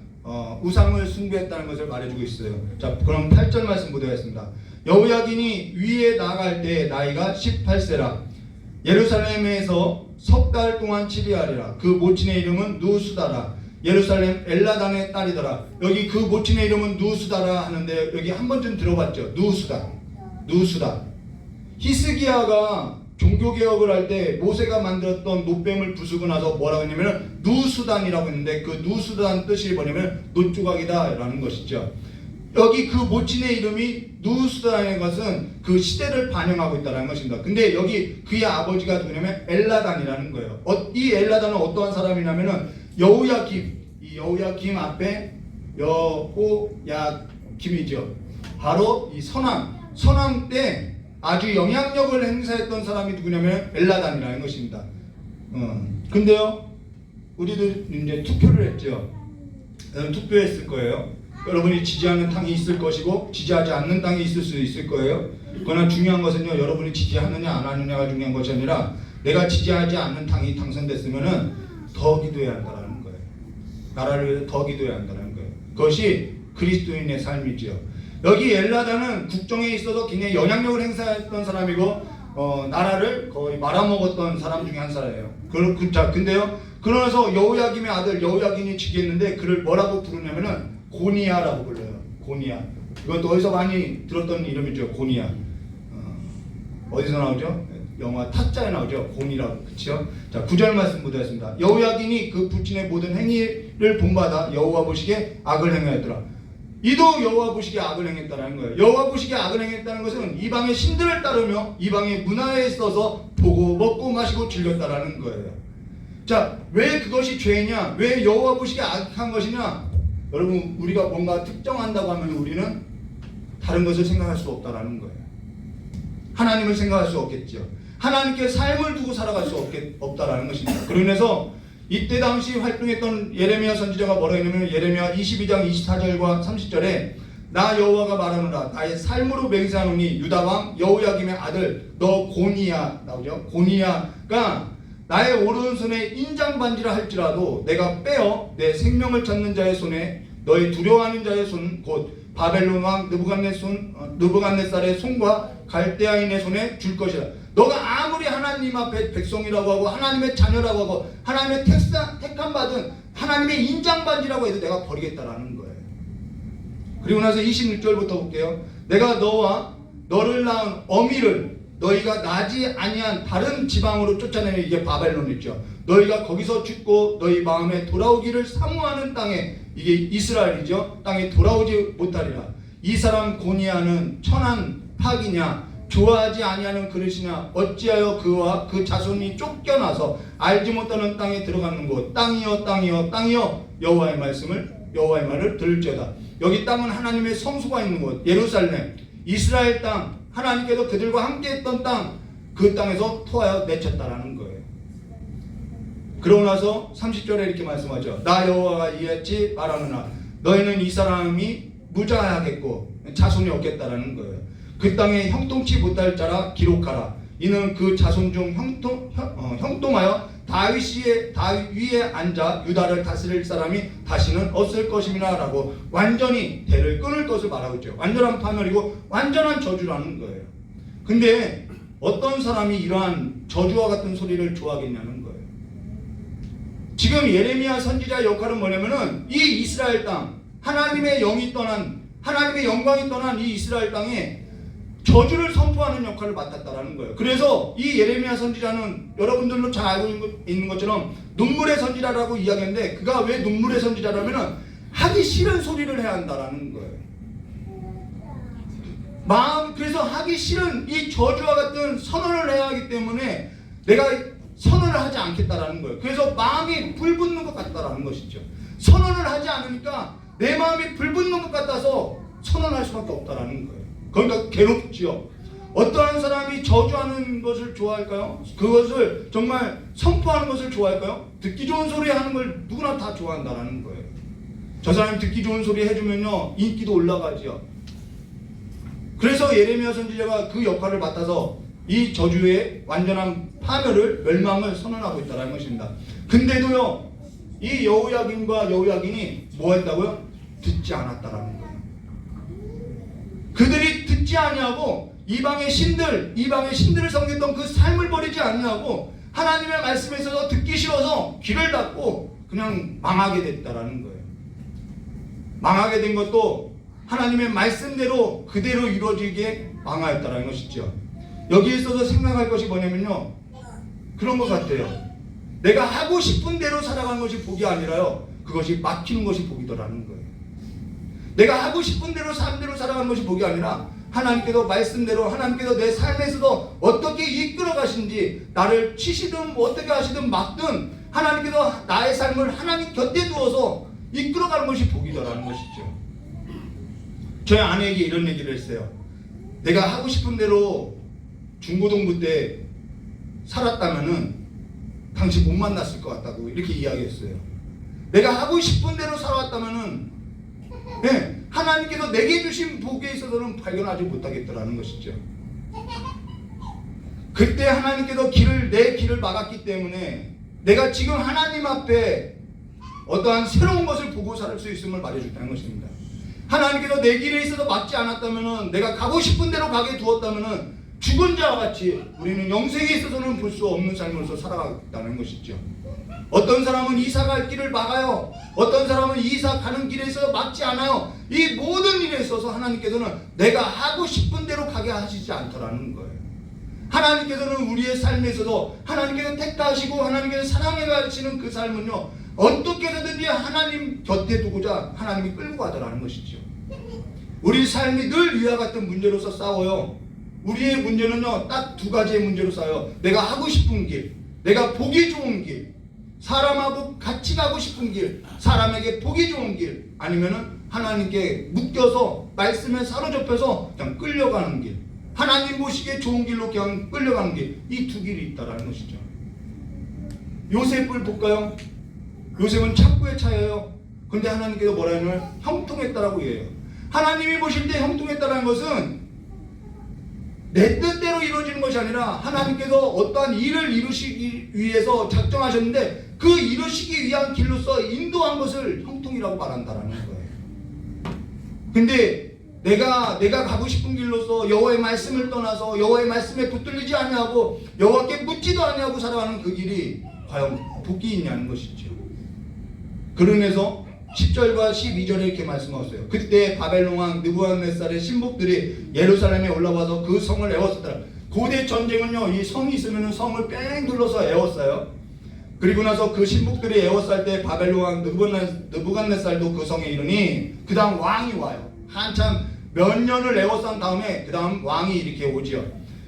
우상을 숭배했다는 것을 말해주고 있어요. 자 그럼 8절 말씀 보도하겠습니다. 여호야긴이 위에 나갈 때 나이가 18세라. 예루살렘에서 석 달 동안 치리하리라. 그 모친의 이름은 누수다라. 예루살렘 엘라단의 딸이더라. 여기 그 모친의 이름은 누수다라 하는데 여기 한 번쯤 들어봤죠. 누수다. 히스기야가 종교개혁을 할 때 모세가 만들었던 노뱀을 부수고 나서 뭐라고 했냐면 누수단이라고 했는데 그 누수단 뜻이 뭐냐면 노조각이다 라는 것이죠. 여기 그 모친의 이름이 누스라는 것은 그 시대를 반영하고 있다는 것입니다. 근데 여기 그의 아버지가 누구냐면 엘라단이라는 거예요. 이 엘라단은 어떠한 사람이냐면은 여호야김, 이 여호야김 앞에 여호야김이죠. 바로 이 선왕 때 아주 영향력을 행사했던 사람이 누구냐면 엘라단이라는 것입니다. 근데요, 우리도 이제 투표를 했죠. 투표했을 거예요. 여러분이 지지하는 땅이 있을 것이고 지지하지 않는 땅이 있을 수 있을 거예요. 그러나 중요한 것은요, 여러분이 지지하느냐 안 하느냐가 중요한 것이 아니라 내가 지지하지 않는 땅이 당선됐으면은 더 기도해야 한다는 거예요. 나라를 위해서 더 기도해야 한다는 거예요. 그것이 그리스도인의 삶이지요. 여기 엘라단은 국정에 있어서 굉장히 영향력을 행사했던 사람이고 나라를 거의 말아먹었던 사람 중에 한 사람이에요. 자, 근데요, 그러면서 여호야김의 아들 여호야긴이 즉위했는데 그를 뭐라고 부르냐면은 고니야라고 불러요. 고니야. 이건 또 어디서 많이 들었던 이름이죠. 고니야. 어디서 나오죠? 영화 타짜에 나오죠. 고니라고. 그렇죠? 자, 9절 말씀 보도록 여호야긴이 그 불친의 모든 행위를 본받아 여호와 보시기에 악을 행하였더라. 이도 여호와 보시기에 악을 행했다는 거예요. 여호와 보시기에 악을 행했다는 것은 이방의 신들을 따르며 이방의 문화에 있어서 보고 먹고 마시고 즐겼다라는 거예요. 자, 왜 그것이 죄냐? 왜 여호와 보시기에 악한 것이냐? 여러분, 우리가 뭔가 특정한다고 하면 우리는 다른 것을 생각할 수 없다라는 거예요. 하나님을 생각할 수 없겠죠. 하나님께 삶을 두고 살아갈 수 없다라는 것입니다. 그로 인해서 이때 당시 활동했던 예레미야 선지자가 뭐라 했냐면 예레미야 22장 24절과 30절에 나 여호와가 말하노라 나의 삶으로 맹세하노니 유다 왕 여호야김의 아들 너 고니야 나오죠. 고니야가 나의 오른손에 인장반지라 할지라도 내가 빼어 내 생명을 찾는 자의 손에 너의 두려워하는 자의 손 곧 바벨론 왕 느부갓네살의 손과 갈대아인의 손에 줄 것이라. 너가 아무리 하나님 앞에 백성이라고 하고 하나님의 자녀라고 하고 하나님의 택함 받은 하나님의 인장반지라고 해도 내가 버리겠다라는 거예요. 그리고 나서 26절부터 볼게요. 내가 너와 너를 낳은 어미를 너희가 나지 아니한 다른 지방으로 쫓아내는 이게 바벨론이죠. 너희가 거기서 죽고 너희 마음에 돌아오기를 사모하는 땅에 이게 이스라엘이죠. 땅에 돌아오지 못하리라. 이 사람 고니야는 천한 파기냐 좋아하지 아니하는 그릇이냐 어찌하여 그와 그 자손이 쫓겨나서 알지 못하는 땅에 들어가는 곳 땅이여 땅이여 땅이여 여호와의 말을 들을지어다. 여기 땅은 하나님의 성소가 있는 곳 예루살렘 이스라엘 땅 하나님께서 그들과 함께 했던 땅 그 땅에서 토하여 내쳤다라는 거예요. 그러고 나서 30절에 이렇게 말씀하죠. 나 여호와가 이같이 말하노라 너희는 이 사람이 무자하겠고 자손이 없겠다라는 거예요. 그 땅에 형통치 못할 자라 기록하라. 이는 그 자손 중 형통하여 다윗 위에 앉아 유다를 다스릴 사람이 다시는 없을 것임이라 라고 완전히 대를 끊을 것을 말하고 있죠. 완전한 파멸이고 완전한 저주라는 거예요. 근데 어떤 사람이 이러한 저주와 같은 소리를 좋아하겠냐는 거예요. 지금 예레미야 선지자의 역할은 뭐냐면은 이 이스라엘 땅 하나님의 영이 떠난 하나님의 영광이 떠난 이 이스라엘 땅에 저주를 선포하는 역할을 맡았다라는 거예요. 그래서 이 예레미야 선지자는 여러분들도 잘 알고 있는 것처럼 눈물의 선지자라고 이야기했는데 그가 왜 눈물의 선지자라면은 하기 싫은 소리를 해야 한다라는 거예요. 그래서 하기 싫은 이 저주와 같은 선언을 해야 하기 때문에 내가 선언을 하지 않겠다라는 거예요. 그래서 마음이 불붙는 것 같다라는 것이죠. 선언을 하지 않으니까 내 마음이 불붙는 것 같아서 선언할 수밖에 없다라는 거예요. 그러니까 괴롭지요. 어떠한 사람이 저주하는 것을 좋아할까요? 그것을 정말 선포하는 것을 좋아할까요? 듣기 좋은 소리 하는 걸 누구나 다 좋아한다라는 거예요. 저 사람이 듣기 좋은 소리 해주면요 인기도 올라가지요. 그래서 예레미야 선지자가 그 역할을 맡아서 이 저주의 완전한 파멸을 멸망을 선언하고 있다는 것입니다. 근데도요 이 여호야긴과 여호야긴이 뭐 했다고요? 듣지 않았다라는 거예요. 그들이 듣지 아니하고 이방의 신들을 섬겼던 그 삶을 버리지 아니하고 하나님의 말씀에 있어서 듣기 싫어서 귀를 닫고 그냥 망하게 됐다라는 거예요. 망하게 된 것도 하나님의 말씀대로 그대로 이루어지게 망하였다라는 것이죠. 여기에 있어서 생각할 것이 뭐냐면요 그런 것 같아요. 내가 하고 싶은 대로 살아가는 것이 복이 아니라요 그것이 막히는 것이 복이더라는 거예요. 내가 하고 싶은 대로 삶대로 살아가는 것이 복이 아니라 하나님께서 말씀대로 하나님께서 내 삶에서도 어떻게 이끌어 가신지 나를 치시든 어떻게 하시든 막든 하나님께서 나의 삶을 하나님 곁에 두어서 이끌어가는 것이 복이다라는 것이죠. 저희 아내에게 이런 얘기를 했어요. 내가 하고 싶은 대로 중고등부 때 살았다면은 당신 못 만났을 것 같다고 이렇게 이야기했어요. 내가 하고 싶은 대로 살아왔다면은 네, 하나님께서 내게 주신 복에 있어서는 발견하지 못하겠더라는 것이죠. 그때 하나님께서 내 길을 막았기 때문에 내가 지금 하나님 앞에 어떠한 새로운 것을 보고 살 수 있음을 말해줬다는 것입니다. 하나님께서 내 길에 있어서 막지 않았다면은 내가 가고 싶은 대로 가게 두었다면은 죽은 자와 같이 우리는 영생에 있어서는 볼 수 없는 삶으로서 살아가겠다는 것이죠. 어떤 사람은 이사 갈 길을 막아요. 어떤 사람은 이사 가는 길에 있어서 막지 않아요. 이 모든 일에 있어서 하나님께서는 내가 하고 싶은 대로 가게 하시지 않더라는 거예요. 하나님께서는 우리의 삶에 있어서 하나님께서 택하시고 하나님께서 사랑해 가시는 그 삶은요, 어떻게 해서든지 하나님 곁에 두고자 하나님이 끌고 가더라는 것이죠. 우리 삶이 늘 위와 같은 문제로서 싸워요. 우리의 문제는요, 딱 두 가지의 문제로 싸워요. 내가 하고 싶은 길, 내가 보기 좋은 길, 사람하고 같이 가고 싶은 길, 사람에게 보기 좋은 길, 아니면은 하나님께 묶여서 말씀에 사로잡혀서 그냥 끌려가는 길, 하나님 보시기에 좋은 길로 그냥 끌려가는 길, 이 두 길이 있다라는 것이죠. 요셉을 볼까요? 요셉은 창고에 차여요. 근데 하나님께서 뭐라 하냐면 형통했다라고 해요. 하나님이 보실 때 형통했다라는 것은 내 뜻대로 이루어지는 것이 아니라 하나님께서 어떠한 일을 이루시기 위해서 작정하셨는데 그 이루시기 위한 길로서 인도한 것을 형통이라고 말한다라는 거예요. 근데 내가 가고 싶은 길로서 여호와의 말씀을 떠나서 여호와의 말씀에 붙들리지 아니하고 여호와께 묻지도 아니하고 살아가는 그 길이 과연 복이 있냐는 것이죠. 그러면서 10절과 12절에 이렇게 말씀하셨어요. 그때 바벨론 왕 느부갓네살의 신복들이 예루살렘에 올라와서 그 성을 에웠었더라. 고대 전쟁은요, 이 성이 있으면 성을 뺑 둘러서 에웠어요. 그리고 나서 그 신복들이 에워쌀 때 바벨론 왕 느부갓네살도 그 성에 이르니 그 다음 왕이 와요. 한참 몇 년을 에워싼 다음에 그 다음 왕이 이렇게 오지요.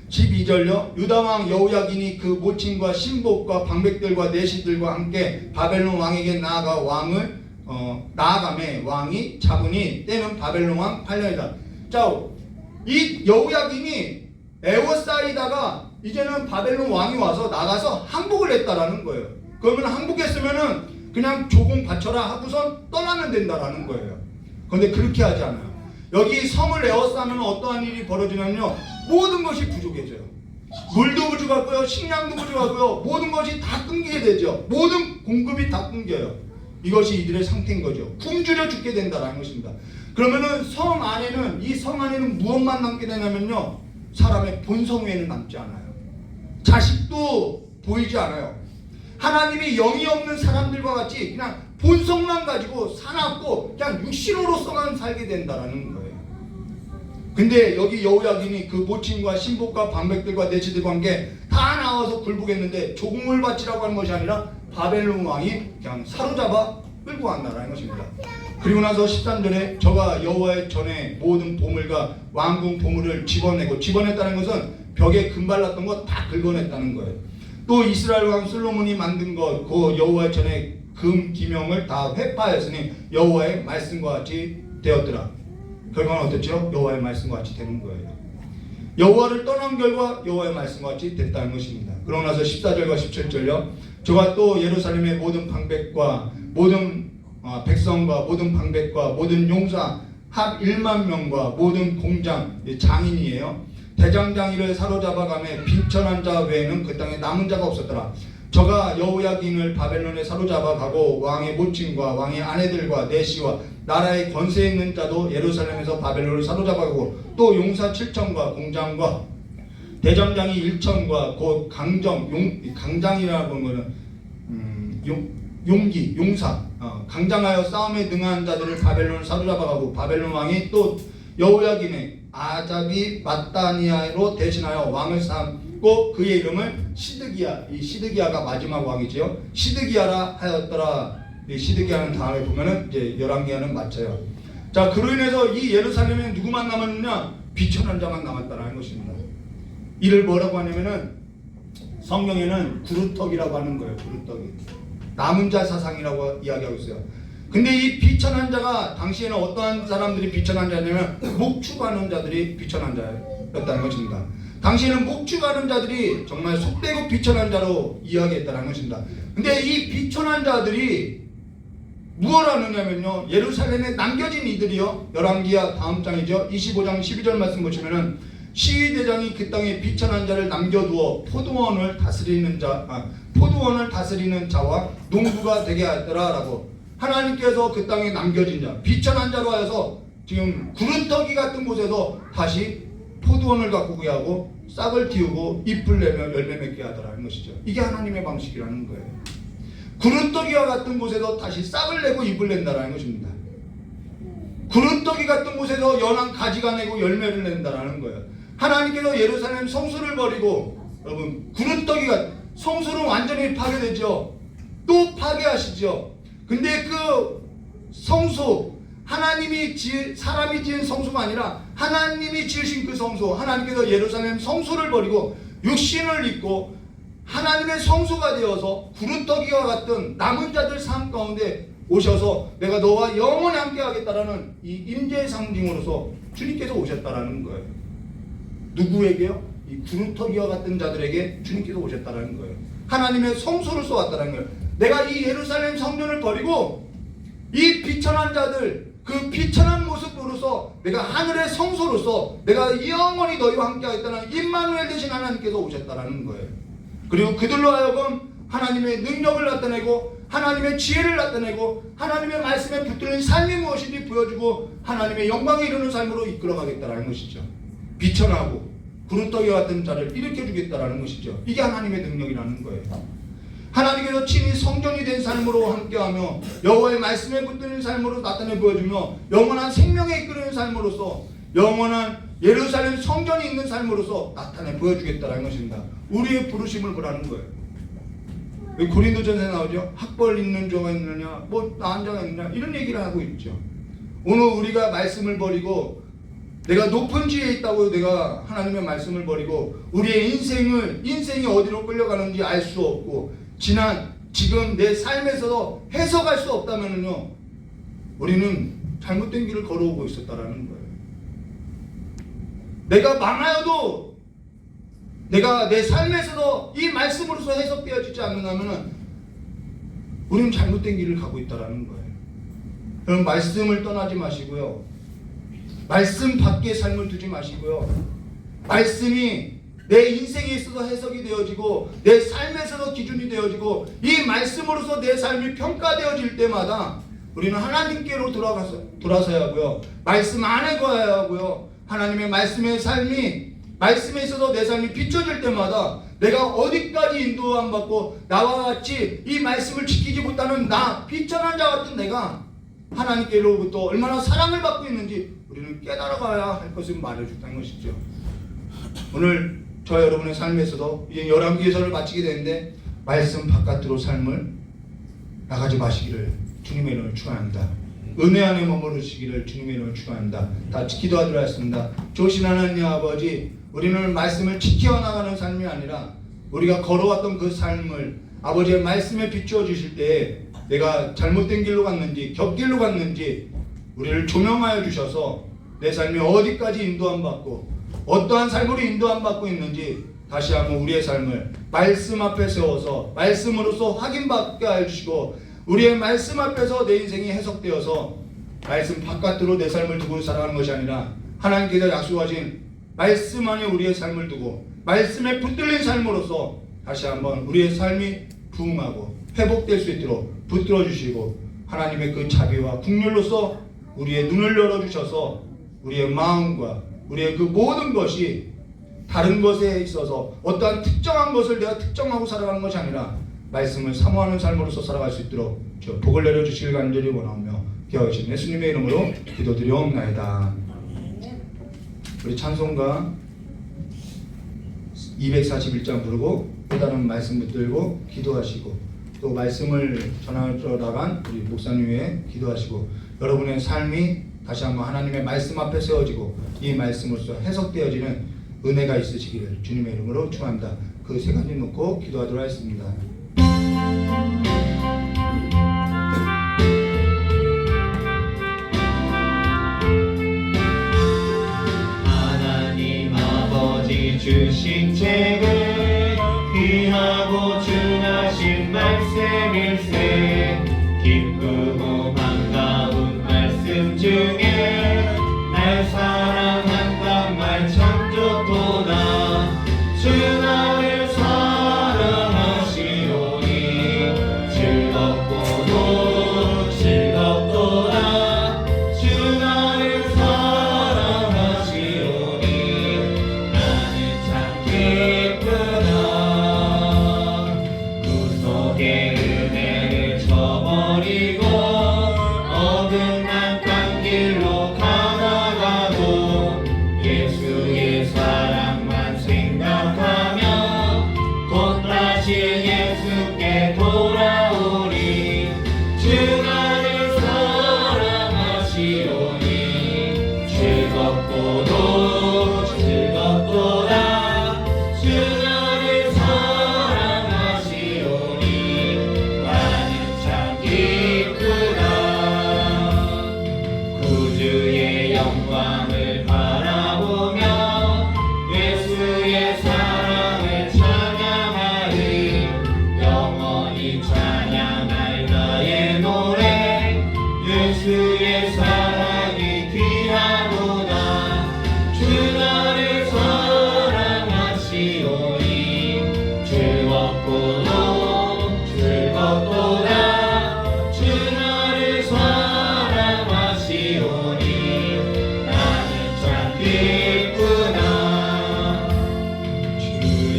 12절요. 유다왕 여호야긴이 그 모친과 신복과 방백들과 내시들과 함께 바벨론 왕에게 나아가 왕을 나아가매 왕이 잡으니 때는 바벨론 왕 8년이다. 자, 이 여호야긴이 에워싸이다가 이제는 바벨론 왕이 와서 나가서 항복을 했다라는 거예요. 그러면 항복했으면은 그냥 조공 바쳐라 하고선 떠나면 된다라는 거예요. 그런데 그렇게 하지 않아요. 여기 성을 에워싸면 어떠한 일이 벌어지냐면요, 모든 것이 부족해져요. 물도 부족하고요, 식량도 부족하고요, 모든 것이 다 끊기게 되죠. 모든 공급이 다 끊겨요. 이것이 이들의 상태인 거죠. 굶주려 죽게 된다는 것입니다. 그러면은 성 안에는 무엇만 남게 되냐면요, 사람의 본성 외에는 남지 않아요. 자식도 보이지 않아요. 하나님이 영이 없는 사람들과 같이 그냥 본성만 가지고 사납고 그냥 육신으로서만 살게 된다라는 거예요. 근데 여기 여호야긴이 그 모친과 신복과 방백들과 내치들과 함께 다 나와서 굴복했는데 조공을 바치라고 하는 것이 아니라 바벨론 왕이 그냥 사로잡아 끌고 간다라는 것입니다. 그리고 나서 13절에 저가 여호와의 전에 모든 보물과 왕궁 보물을 집어냈다는 것은 벽에 금발랐던 거 다 긁어냈다는 거예요. 또 이스라엘 왕 솔로몬이 만든 것 그 여호와의 전에 금 기명을 다 회파하였으니 여호와의 말씀과 같이 되었더라. 결과는 어땠죠? 여호와의 말씀과 같이 되는 거예요. 여호와를 떠난 결과 여호와의 말씀과 같이 됐다는 것입니다. 그러고 나서 14절과 17절요. 저가 또 예루살렘의 모든 방백과 모든 백성과 모든 방백과 모든 용사 합 1만 명과 모든 공장 장인이에요. 대장장이를 사로잡아가며 빈천한 자 외에는 그 땅에 남은 자가 없었더라. 저가 여호야긴을 바벨론에 사로잡아 가고 왕의 모친과 왕의 아내들과 내시와 나라의 권세 있는 자도 예루살렘에서 바벨론을 사로잡아 가고 또 용사 7천과 공장과 대장장이 1천과 곧 강장이라고 하는 거는 용기, 용사, 강장하여 싸움에 능한 자들을 바벨론을 사로잡아 가고 바벨론 왕이 또 여호야긴의 아잡이 마따니아로 대신하여 왕을 삼고 그의 이름을 시드기야, 이 시드기야가 마지막 왕이지요. 시드기야라 하였더라. 이 시드기야는 다음에 보면은 이제 열왕기야는 맞춰요. 자, 그로 인해서 이 예루살렘에 누구만 남았느냐? 비천한 자만 남았다는 것입니다. 이를 뭐라고 하냐면은 성경에는 구루떡이라고 하는 거예요. 구루떡이. 남은 자 사상이라고 이야기하고 있어요. 근데 이 비천한 자가 당시에는 어떠한 사람들이 비천한 자냐면 목축하는 자들이 비천한 자였다는 것입니다. 당시에는 목축하는 자들이 정말 속되고 비천한 자로 이야기했다는 것입니다. 근데 이 비천한 자들이 무엇 하느냐면요, 예루살렘에 남겨진 이들이요, 열왕기야 다음 장이죠, 25장 12절 말씀 보시면은 시위대장이 그 땅에 비천한 자를 남겨두어 포도원을 다스리는 자와 농부가 되게 하였더라라고. 하나님께서 그 땅에 남겨진 자, 비천한 자로 하여서 지금 구름터기 같은 곳에서 다시 포도원을 가꾸게 하고 싹을 틔우고 잎을 내며 열매 맺게 하더라는 것이죠. 이게 하나님의 방식이라는 거예요. 구름떡이와 같은 곳에서 다시 싹을 내고 잎을 낸다라는 것입니다. 구름떡이 같은 곳에서 연한 가지가 내고 열매를 낸다라는 거예요. 하나님께서 예루살렘 성소를 버리고, 여러분, 구름떡이가 성소는 완전히 파괴되죠. 또 파괴하시죠. 근데 그 성소, 사람이 지은 성소가 아니라 하나님이 지으신 그 성소, 하나님께서 예루살렘 성소를 버리고 육신을 입고 하나님의 성소가 되어서 구름떡이와 같은 남은 자들 삶 가운데 오셔서 내가 너와 영원히 함께 하겠다라는 이 임재의 상징으로서 주님께서 오셨다라는 거예요. 누구에게요? 이 구름떡이와 같은 자들에게 주님께서 오셨다라는 거예요. 하나님의 성소를 쏘았다라는 거예요. 내가 이 예루살렘 성전을 버리고 이 비천한 자들, 그 비천한 모습으로서 내가 하늘의 성소로서 내가 영원히 너희와 함께 하겠다는 임마누엘 되신 하나님께서 오셨다라는 거예요. 그리고 그들로 하여금 하나님의 능력을 나타내고 하나님의 지혜를 나타내고 하나님의 말씀에 붙들린 삶이 무엇인지 보여주고 하나님의 영광에 이르는 삶으로 이끌어가겠다라는 것이죠. 비천하고 구름떡이 같은 자를 일으켜주겠다라는 것이죠. 이게 하나님의 능력이라는 거예요. 하나님께서 친히 성전이 된 삶으로 함께하며 여호와의 말씀에 붙드는 삶으로 나타내 보여주며 영원한 생명에 이끄는 삶으로서 영원한 예루살렘 성전이 있는 삶으로서 나타내 보여주겠다라는 것입니다. 우리의 부르심을 보라는 거예요. 고린도전에 나오죠. 학벌 있는 자가 있느냐, 뭐 나은 자가 있느냐, 이런 얘기를 하고 있죠. 오늘 우리가 말씀을 버리고 내가 높은 지에 있다고 내가 하나님의 말씀을 버리고 우리의 인생이 어디로 끌려가는지 알 수 없고 지금 내 삶에서 해석할 수 없다면요, 우리는 잘못된 길을 걸어오고 있었다라는 거예요. 내가 망하여도 내가 내 삶에서도 이 말씀으로서 해석되어지지 않는다면 우리는 잘못된 길을 가고 있다라는 거예요. 그럼 말씀을 떠나지 마시고요, 말씀 밖에 삶을 두지 마시고요, 말씀이 내 인생에 있어서 해석이 되어지고 내 삶에서도 기준이 되어지고 이 말씀으로서 내 삶이 평가되어질 때마다 우리는 하나님께로 돌아서야 하고요, 말씀 안에 거해야 하고요, 하나님의 말씀의 말씀에 있어서 내 삶이 비춰질 때마다 내가 어디까지 인도 안 받고 나와 같이 이 말씀을 지키지 못하는 비천한 자 같은 내가 하나님께로부터 얼마나 사랑을 받고 있는지 우리는 깨달아가야 할 것을 말해줬다는 것이죠. 오늘 저 여러분의 삶에서도 이제 열왕기서를 마치게 되는데 말씀 바깥으로 삶을 나가지 마시기를 주님의 이름으로 축원합니다. 은혜 안에 머무르시기를 주님의 이름으로 축원합니다. 다 기도하도록 하겠습니다. 좋으신 하나님 아버지, 우리는 말씀을 지켜나가는 삶이 아니라 우리가 걸어왔던 그 삶을 아버지의 말씀에 비추어 주실 때에 내가 잘못된 길로 갔는지 곁길로 갔는지 우리를 조명하여 주셔서 내 삶이 어디까지 인도함 받고 어떠한 삶으로 인도함 받고 있는지 다시 한번 우리의 삶을 말씀 앞에 세워서 말씀으로서 확인받게 해주시고 우리의 말씀 앞에서 내 인생이 해석되어서 말씀 바깥으로 내 삶을 두고 살아가는 것이 아니라 하나님께서 약속하신 말씀 안에 우리의 삶을 두고 말씀에 붙들린 삶으로서 다시 한번 우리의 삶이 부흥하고 회복될 수 있도록 붙들어 주시고 하나님의 그 자비와 국률로서 우리의 눈을 열어주셔서 우리의 마음과 우리의 그 모든 것이 다른 것에 있어서 어떠한 특정한 것을 내가 특정하고 살아가는 것이 아니라 말씀을 사모하는 삶으로서 살아갈 수 있도록 저 복을 내려주시길 간절히 원하며 기도하신 예수님의 이름으로 기도드리옵나이다. 우리 찬송가 241장 부르고 또 다른 말씀 붙들고 기도하시고 또 말씀을 전하러 나간 우리 목사님 외에 기도하시고 여러분의 삶이 다시 한번 하나님의 말씀 앞에 세워지고 이 말씀으로서 해석되어지는 은혜가 있으시기를 주님의 이름으로 축원합니다. 그 세 가지 놓고 기도하도록 하겠습니다. 하나님 아버지 주신 책은 귀하고 중하신 말씀일세. 기쁘고 반가운 말씀 중에 날 사랑한단 말 참 좋도다. 주 나를 사랑하시오니 즐겁고도 즐겁도다. 주 나를 사랑하시오니 나는 참 기쁘다. 구속의 은혜를 저버리고 어긋난 딴 길로 가다가도 예수의 사랑만 생각하며 곧 다시 예수께 돌아오리. 주 나를 사랑하시오니 즐겁고도 즐겁도다. 주 나를 사랑하시오니 나는 참 기쁘다. 구주의 영광을 바라보며 예수의 사랑을 찬양하리. 영원히 찬양할 나의 노래. 예수의 사랑이 귀하도다. 주 나를 사랑하시오니 즐겁고도 즐겁도다. 주 나를 사랑하시오니 나는 참 기쁘다. 주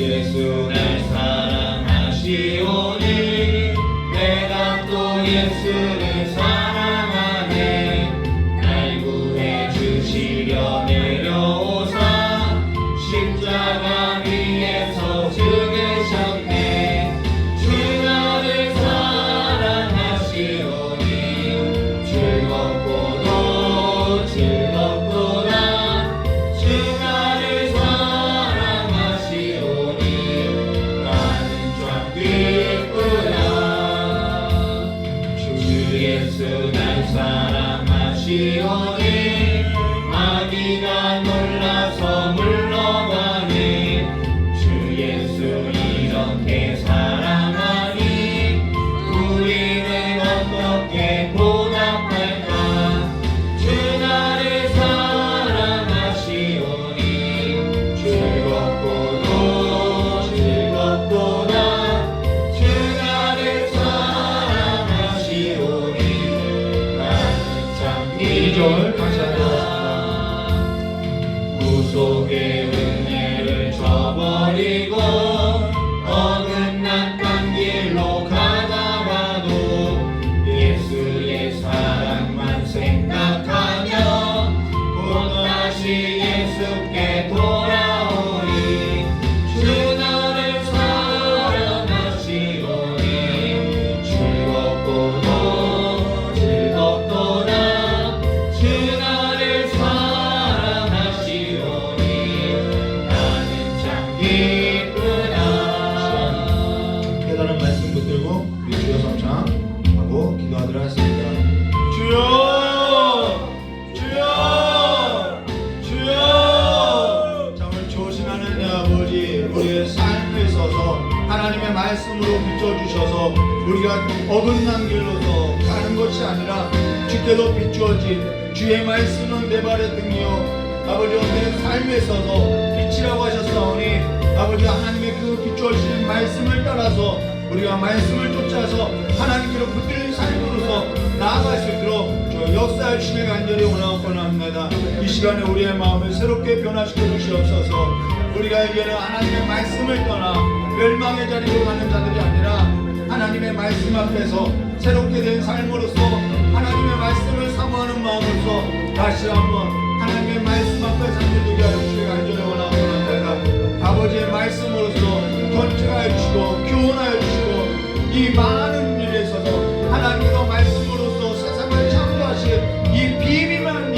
예수 날 사랑하시오니 내가 또 예수를 사랑하네. 날 구해 주시려 내려오사 십자가 위에서 죽으셨네. 주 나를 사랑하시오니 즐겁고도 즐겁도다. 주 나를 사랑하시오니 나는 참 기쁘다. 주 예수 날 사랑하시오니 마귀가 놀라서 물러가네. 주 예수 이렇게 사랑하니 우리는 어떻게 보답할까. 주 나를 사랑하시오니 즐겁고도 즐겁도다. 주 나를 사랑하시오니 나는 참 2절 같이 하겠습니다. 구속의 은혜를 저버리고 어긋난 딴 길로 가다가도 예수의 사랑만 생각하며 곧 다시 예수께 돌아오리. 주 나를 사랑하시오니 즐겁고도 즐겁도다. 주 나를 사랑하시오니 나는 참 기쁘다. 깨달은 말씀 붙들고 우리 주여 삼창 하고 기도하도록 하겠습니다. 주여 주여 주여. 잠을 조심하는 내 아버지, 우리의 삶에 있어서 하나님의 말씀으로 비춰주셔서 우리가 어긋난 길로서 가는 것이 아니라 주께로 비추어진 주의 말씀은 내 발의 등이요 아버지 내 삶에 있어서 빛이라고 하셨사오니 아버지 하나님의 그 비추어진 말씀을 따라서 우리가 말씀을 쫓아서 하나님께로 붙들린 삶으로서 나아갈 수 있도록 저 역사할 주님의 간절히 원하옵나이다. 이 시간에 우리의 마음을 새롭게 변화시켜 주시옵소서. 우리가 이제는 하나님의 말씀을 떠나 멸망의 자리로 가는 자들이 아니라 하나님의 말씀 앞에서 새롭게 된 삶으로서 하나님의 말씀을 사모하는 마음으로서 다시 한번 하나님의 말씀 앞에 삶을 두게 하여 주시기 간절히 원하옵나이다. 아버지의 말씀으로서 건축하여 주시고 교훈하여 주시고 이 많은 일에 있어서 하나님의 말씀으로서 세상을 창조하신 이 비밀한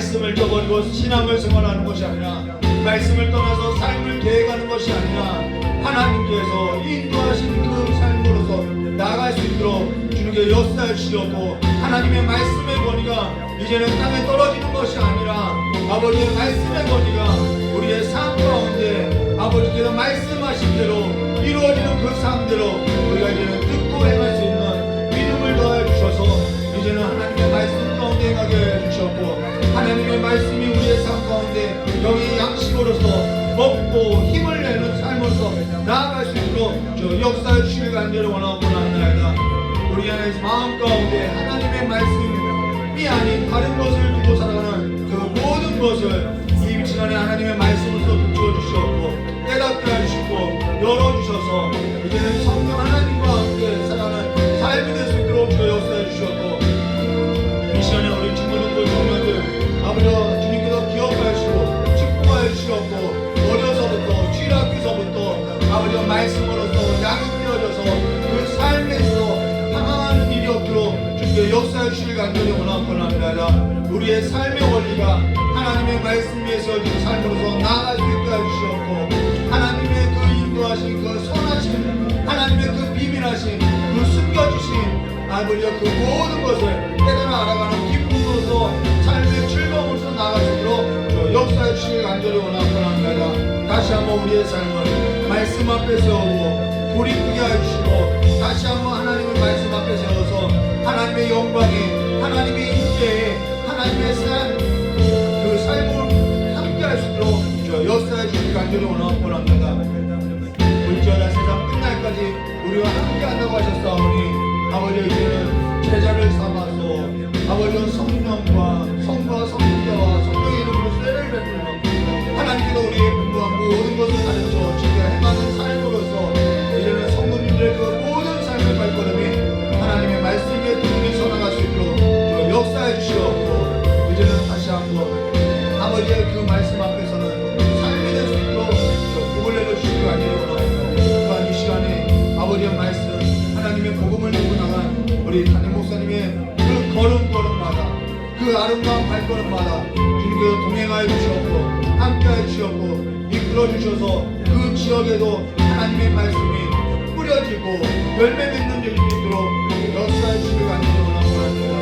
말씀을 떠버리고 신앙을 생활하는 것이 아니라 말씀을 떠나서 삶을 계획하는 것이 아니라 하나님께서 인도하신 그 삶으로서 나아갈 수 있도록 주님께 역사해 주시었고 하나님의 말씀의 권위가 이제는 땅에 떨어지는 것이 아니라 아버지의 말씀의 권위가 우리의 삶 가운데 아버지께서 말씀하신 대로 이루어지는 그 삶대로 우리가 이제는 듣고 행할 수 있는 믿음을 더해 주셔서 이제는 하나님의 말씀 가운데 행하게 해 주셨고 하나님의 말씀이 우리의 삶 가운데 여기 양식으로서 먹고 힘을 내는 삶으로서 나아갈 수 있도록 저 역사해 주시길 간절히 원하고 원합니다. 우리 안에 마음 가운데 하나님의 말씀이 아닌 다른 것을 두고 살아가는 그 모든 것을 이 시간에 하나님의 말씀으로서 비추어 주셨고 깨닫게 해주시고 열어주셔서 이제는 성령 하나님과 함께 살아가는 삶이 될 수 있도록 주 역사해 주셨고 이 시간에 우리 주무등부 청년들 아버지와 주님께서 기억하시고 축복하여 주셨고 어려서부터 취락해서부터 아버지와 말씀으로서 양육되어져서 그 삶에서 향하는 일이 없도록 주님께 역사해 주실 간절히 원합니다. 우리의 삶의 원리가 하나님의 말씀 위에 서진 삶으로서 나아갈 수 있게 해주셨고 하나님의 그 인도하신 그 선하신 하나님의 그 비밀하신 그 숨겨주신 아버지의 그 모든 것을 깨달아 알아가는 기쁨으로서 삶의 즐거움으로서 나아갈 수 있도록 역사해 주시길 간절히 원합니다. 다시 한번 우리의 삶을 말씀 앞에 세우고 돌이키게 해주시고 다시 한번 하나님의 말씀 앞에 세워서 하나님의 영광에 하나님의 인재에 하나님의 그 삶을 함께 할 수 있도록 역사해 주시길 간절히 원합니다. 우리가 세상 끝날까지 우리와 함께 한다고 하셨사오니 아버지 이제는 제자를 삼아서 아버지와 성령과 성과 성자와 성령의 이름으로 세례를 베풀며 하나님께서 우리의 분부한 모든 것을 가르쳐 주게 행하는 삶으로서 이제는 성도님들의 그 모든 삶의 발걸음이 하나님의 말씀 위에 든든히 서나갈 수 있도록 역사해 주시옵고 이제는 다시 한번 아버지의 그 말씀 앞에서는 삶이 될 수 있도록 복을 내려주시기 간절히 원하옵고 또한 이 시간에 아버지의 말씀 하나님의 복음을 들고 나간 우리 담임 목사님의 그 걸음걸음마다 그 아름다운 발걸음마다 주님께서 동행하여 주셨고 함께하여 주셨고 이끌어 주셔서 그 지역에도 하나님의 말씀이 뿌려지고 열매 맺는 일이 있도록 역사해 주시길 간절히 원합니다.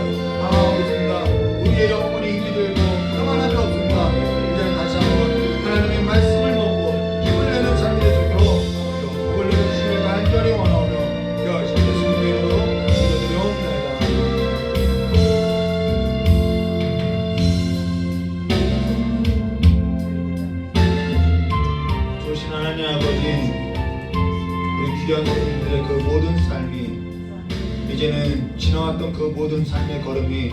감사합니다. 우리의 영혼이 힘이 들고 평안함이 없습니다. 이제 다시 한번 하나님의 말씀을 먹고 힘을 내는 삶이 될 수 있도록 복을 내려주시길 간절히 원하오며 예수님의 이름으로 기도드리옵나이다. 좋으신 하나님 아버지 우리 귀한 성도님들의 그 모든 삶이 이제는 지나왔던 그 모든 삶의 걸음이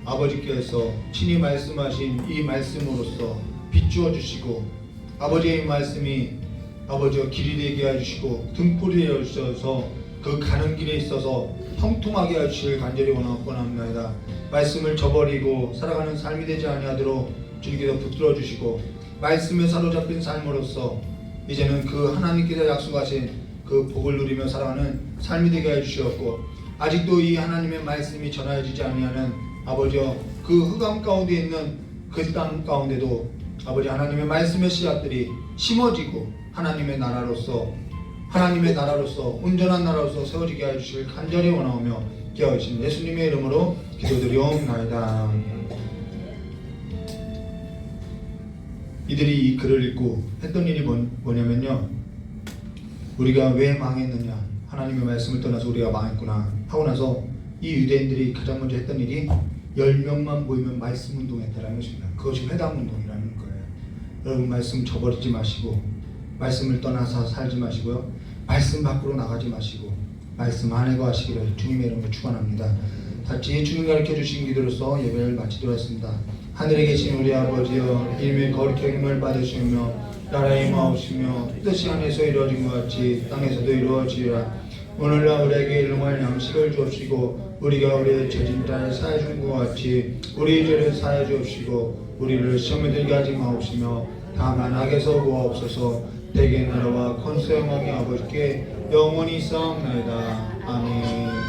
아버지께서 친히 말씀하신 이 말씀으로써 비추어 주시고 아버지의 말씀이 아버지와 길이 되게 해주시고 등불이 되어 주셔서 그 가는 길에 있어서 통통하게 해주시길 간절히 원합니다. 말씀을 저버리고 살아가는 삶이 되지 아니하도록 주님께서 붙들어 주시고 말씀에 사로잡힌 삶으로서 이제는 그 하나님께서 약속하신 그 복을 누리며 살아가는 삶이 되게 해주시었고 아직도 이 하나님의 말씀이 전하여지지 아니하는 아버지여 그 흑암 가운데 있는 그 땅 가운데도 아버지 하나님의 말씀의 씨앗들이 심어지고 하나님의 나라로서 온전한 나라로서 세워지게 해주시길 간절히 원하오며 기하신 예수님의 이름으로 기도드리옵나이다. 이들이 이 글을 읽고 했던 일이 뭐냐면요, 우리가 왜 망했느냐, 하나님의 말씀을 떠나서 우리가 망했구나 하고 나서 이 유대인들이 가장 먼저 했던 일이 10명만 모이면 말씀 운동했다라는 것입니다. 그것이 회당 운동이라는 거예요. 여러분 말씀 저버리지 마시고 말씀을 떠나서 살지 마시고요, 말씀 밖으로 나가지 마시고 말씀 안에 거하시기를 주님의 이름으로 축원합니다. 같이 주님 가르쳐 주신 기도로서 예배를 마치도록 하겠습니다. 하늘에 계신 우리 아버지여, 이름의 거룩히 힘을 받으시며 나라의 임하옵시며 뜻이 하늘에서 이루어진 것 같이 땅에서도 이루어지리라. 오늘날 우리에게 일용할 양식을 주옵시고 우리가 우리의 죄진 자를 사해 준 것 같이 우리의 죄를 사해 주옵시고 우리를 시험에 들게 하지 마옵시며 다만 악에서 구하옵소서. 대개 나라와 권세 영광이 아버지께 영원히 있사옵나이다. 아멘.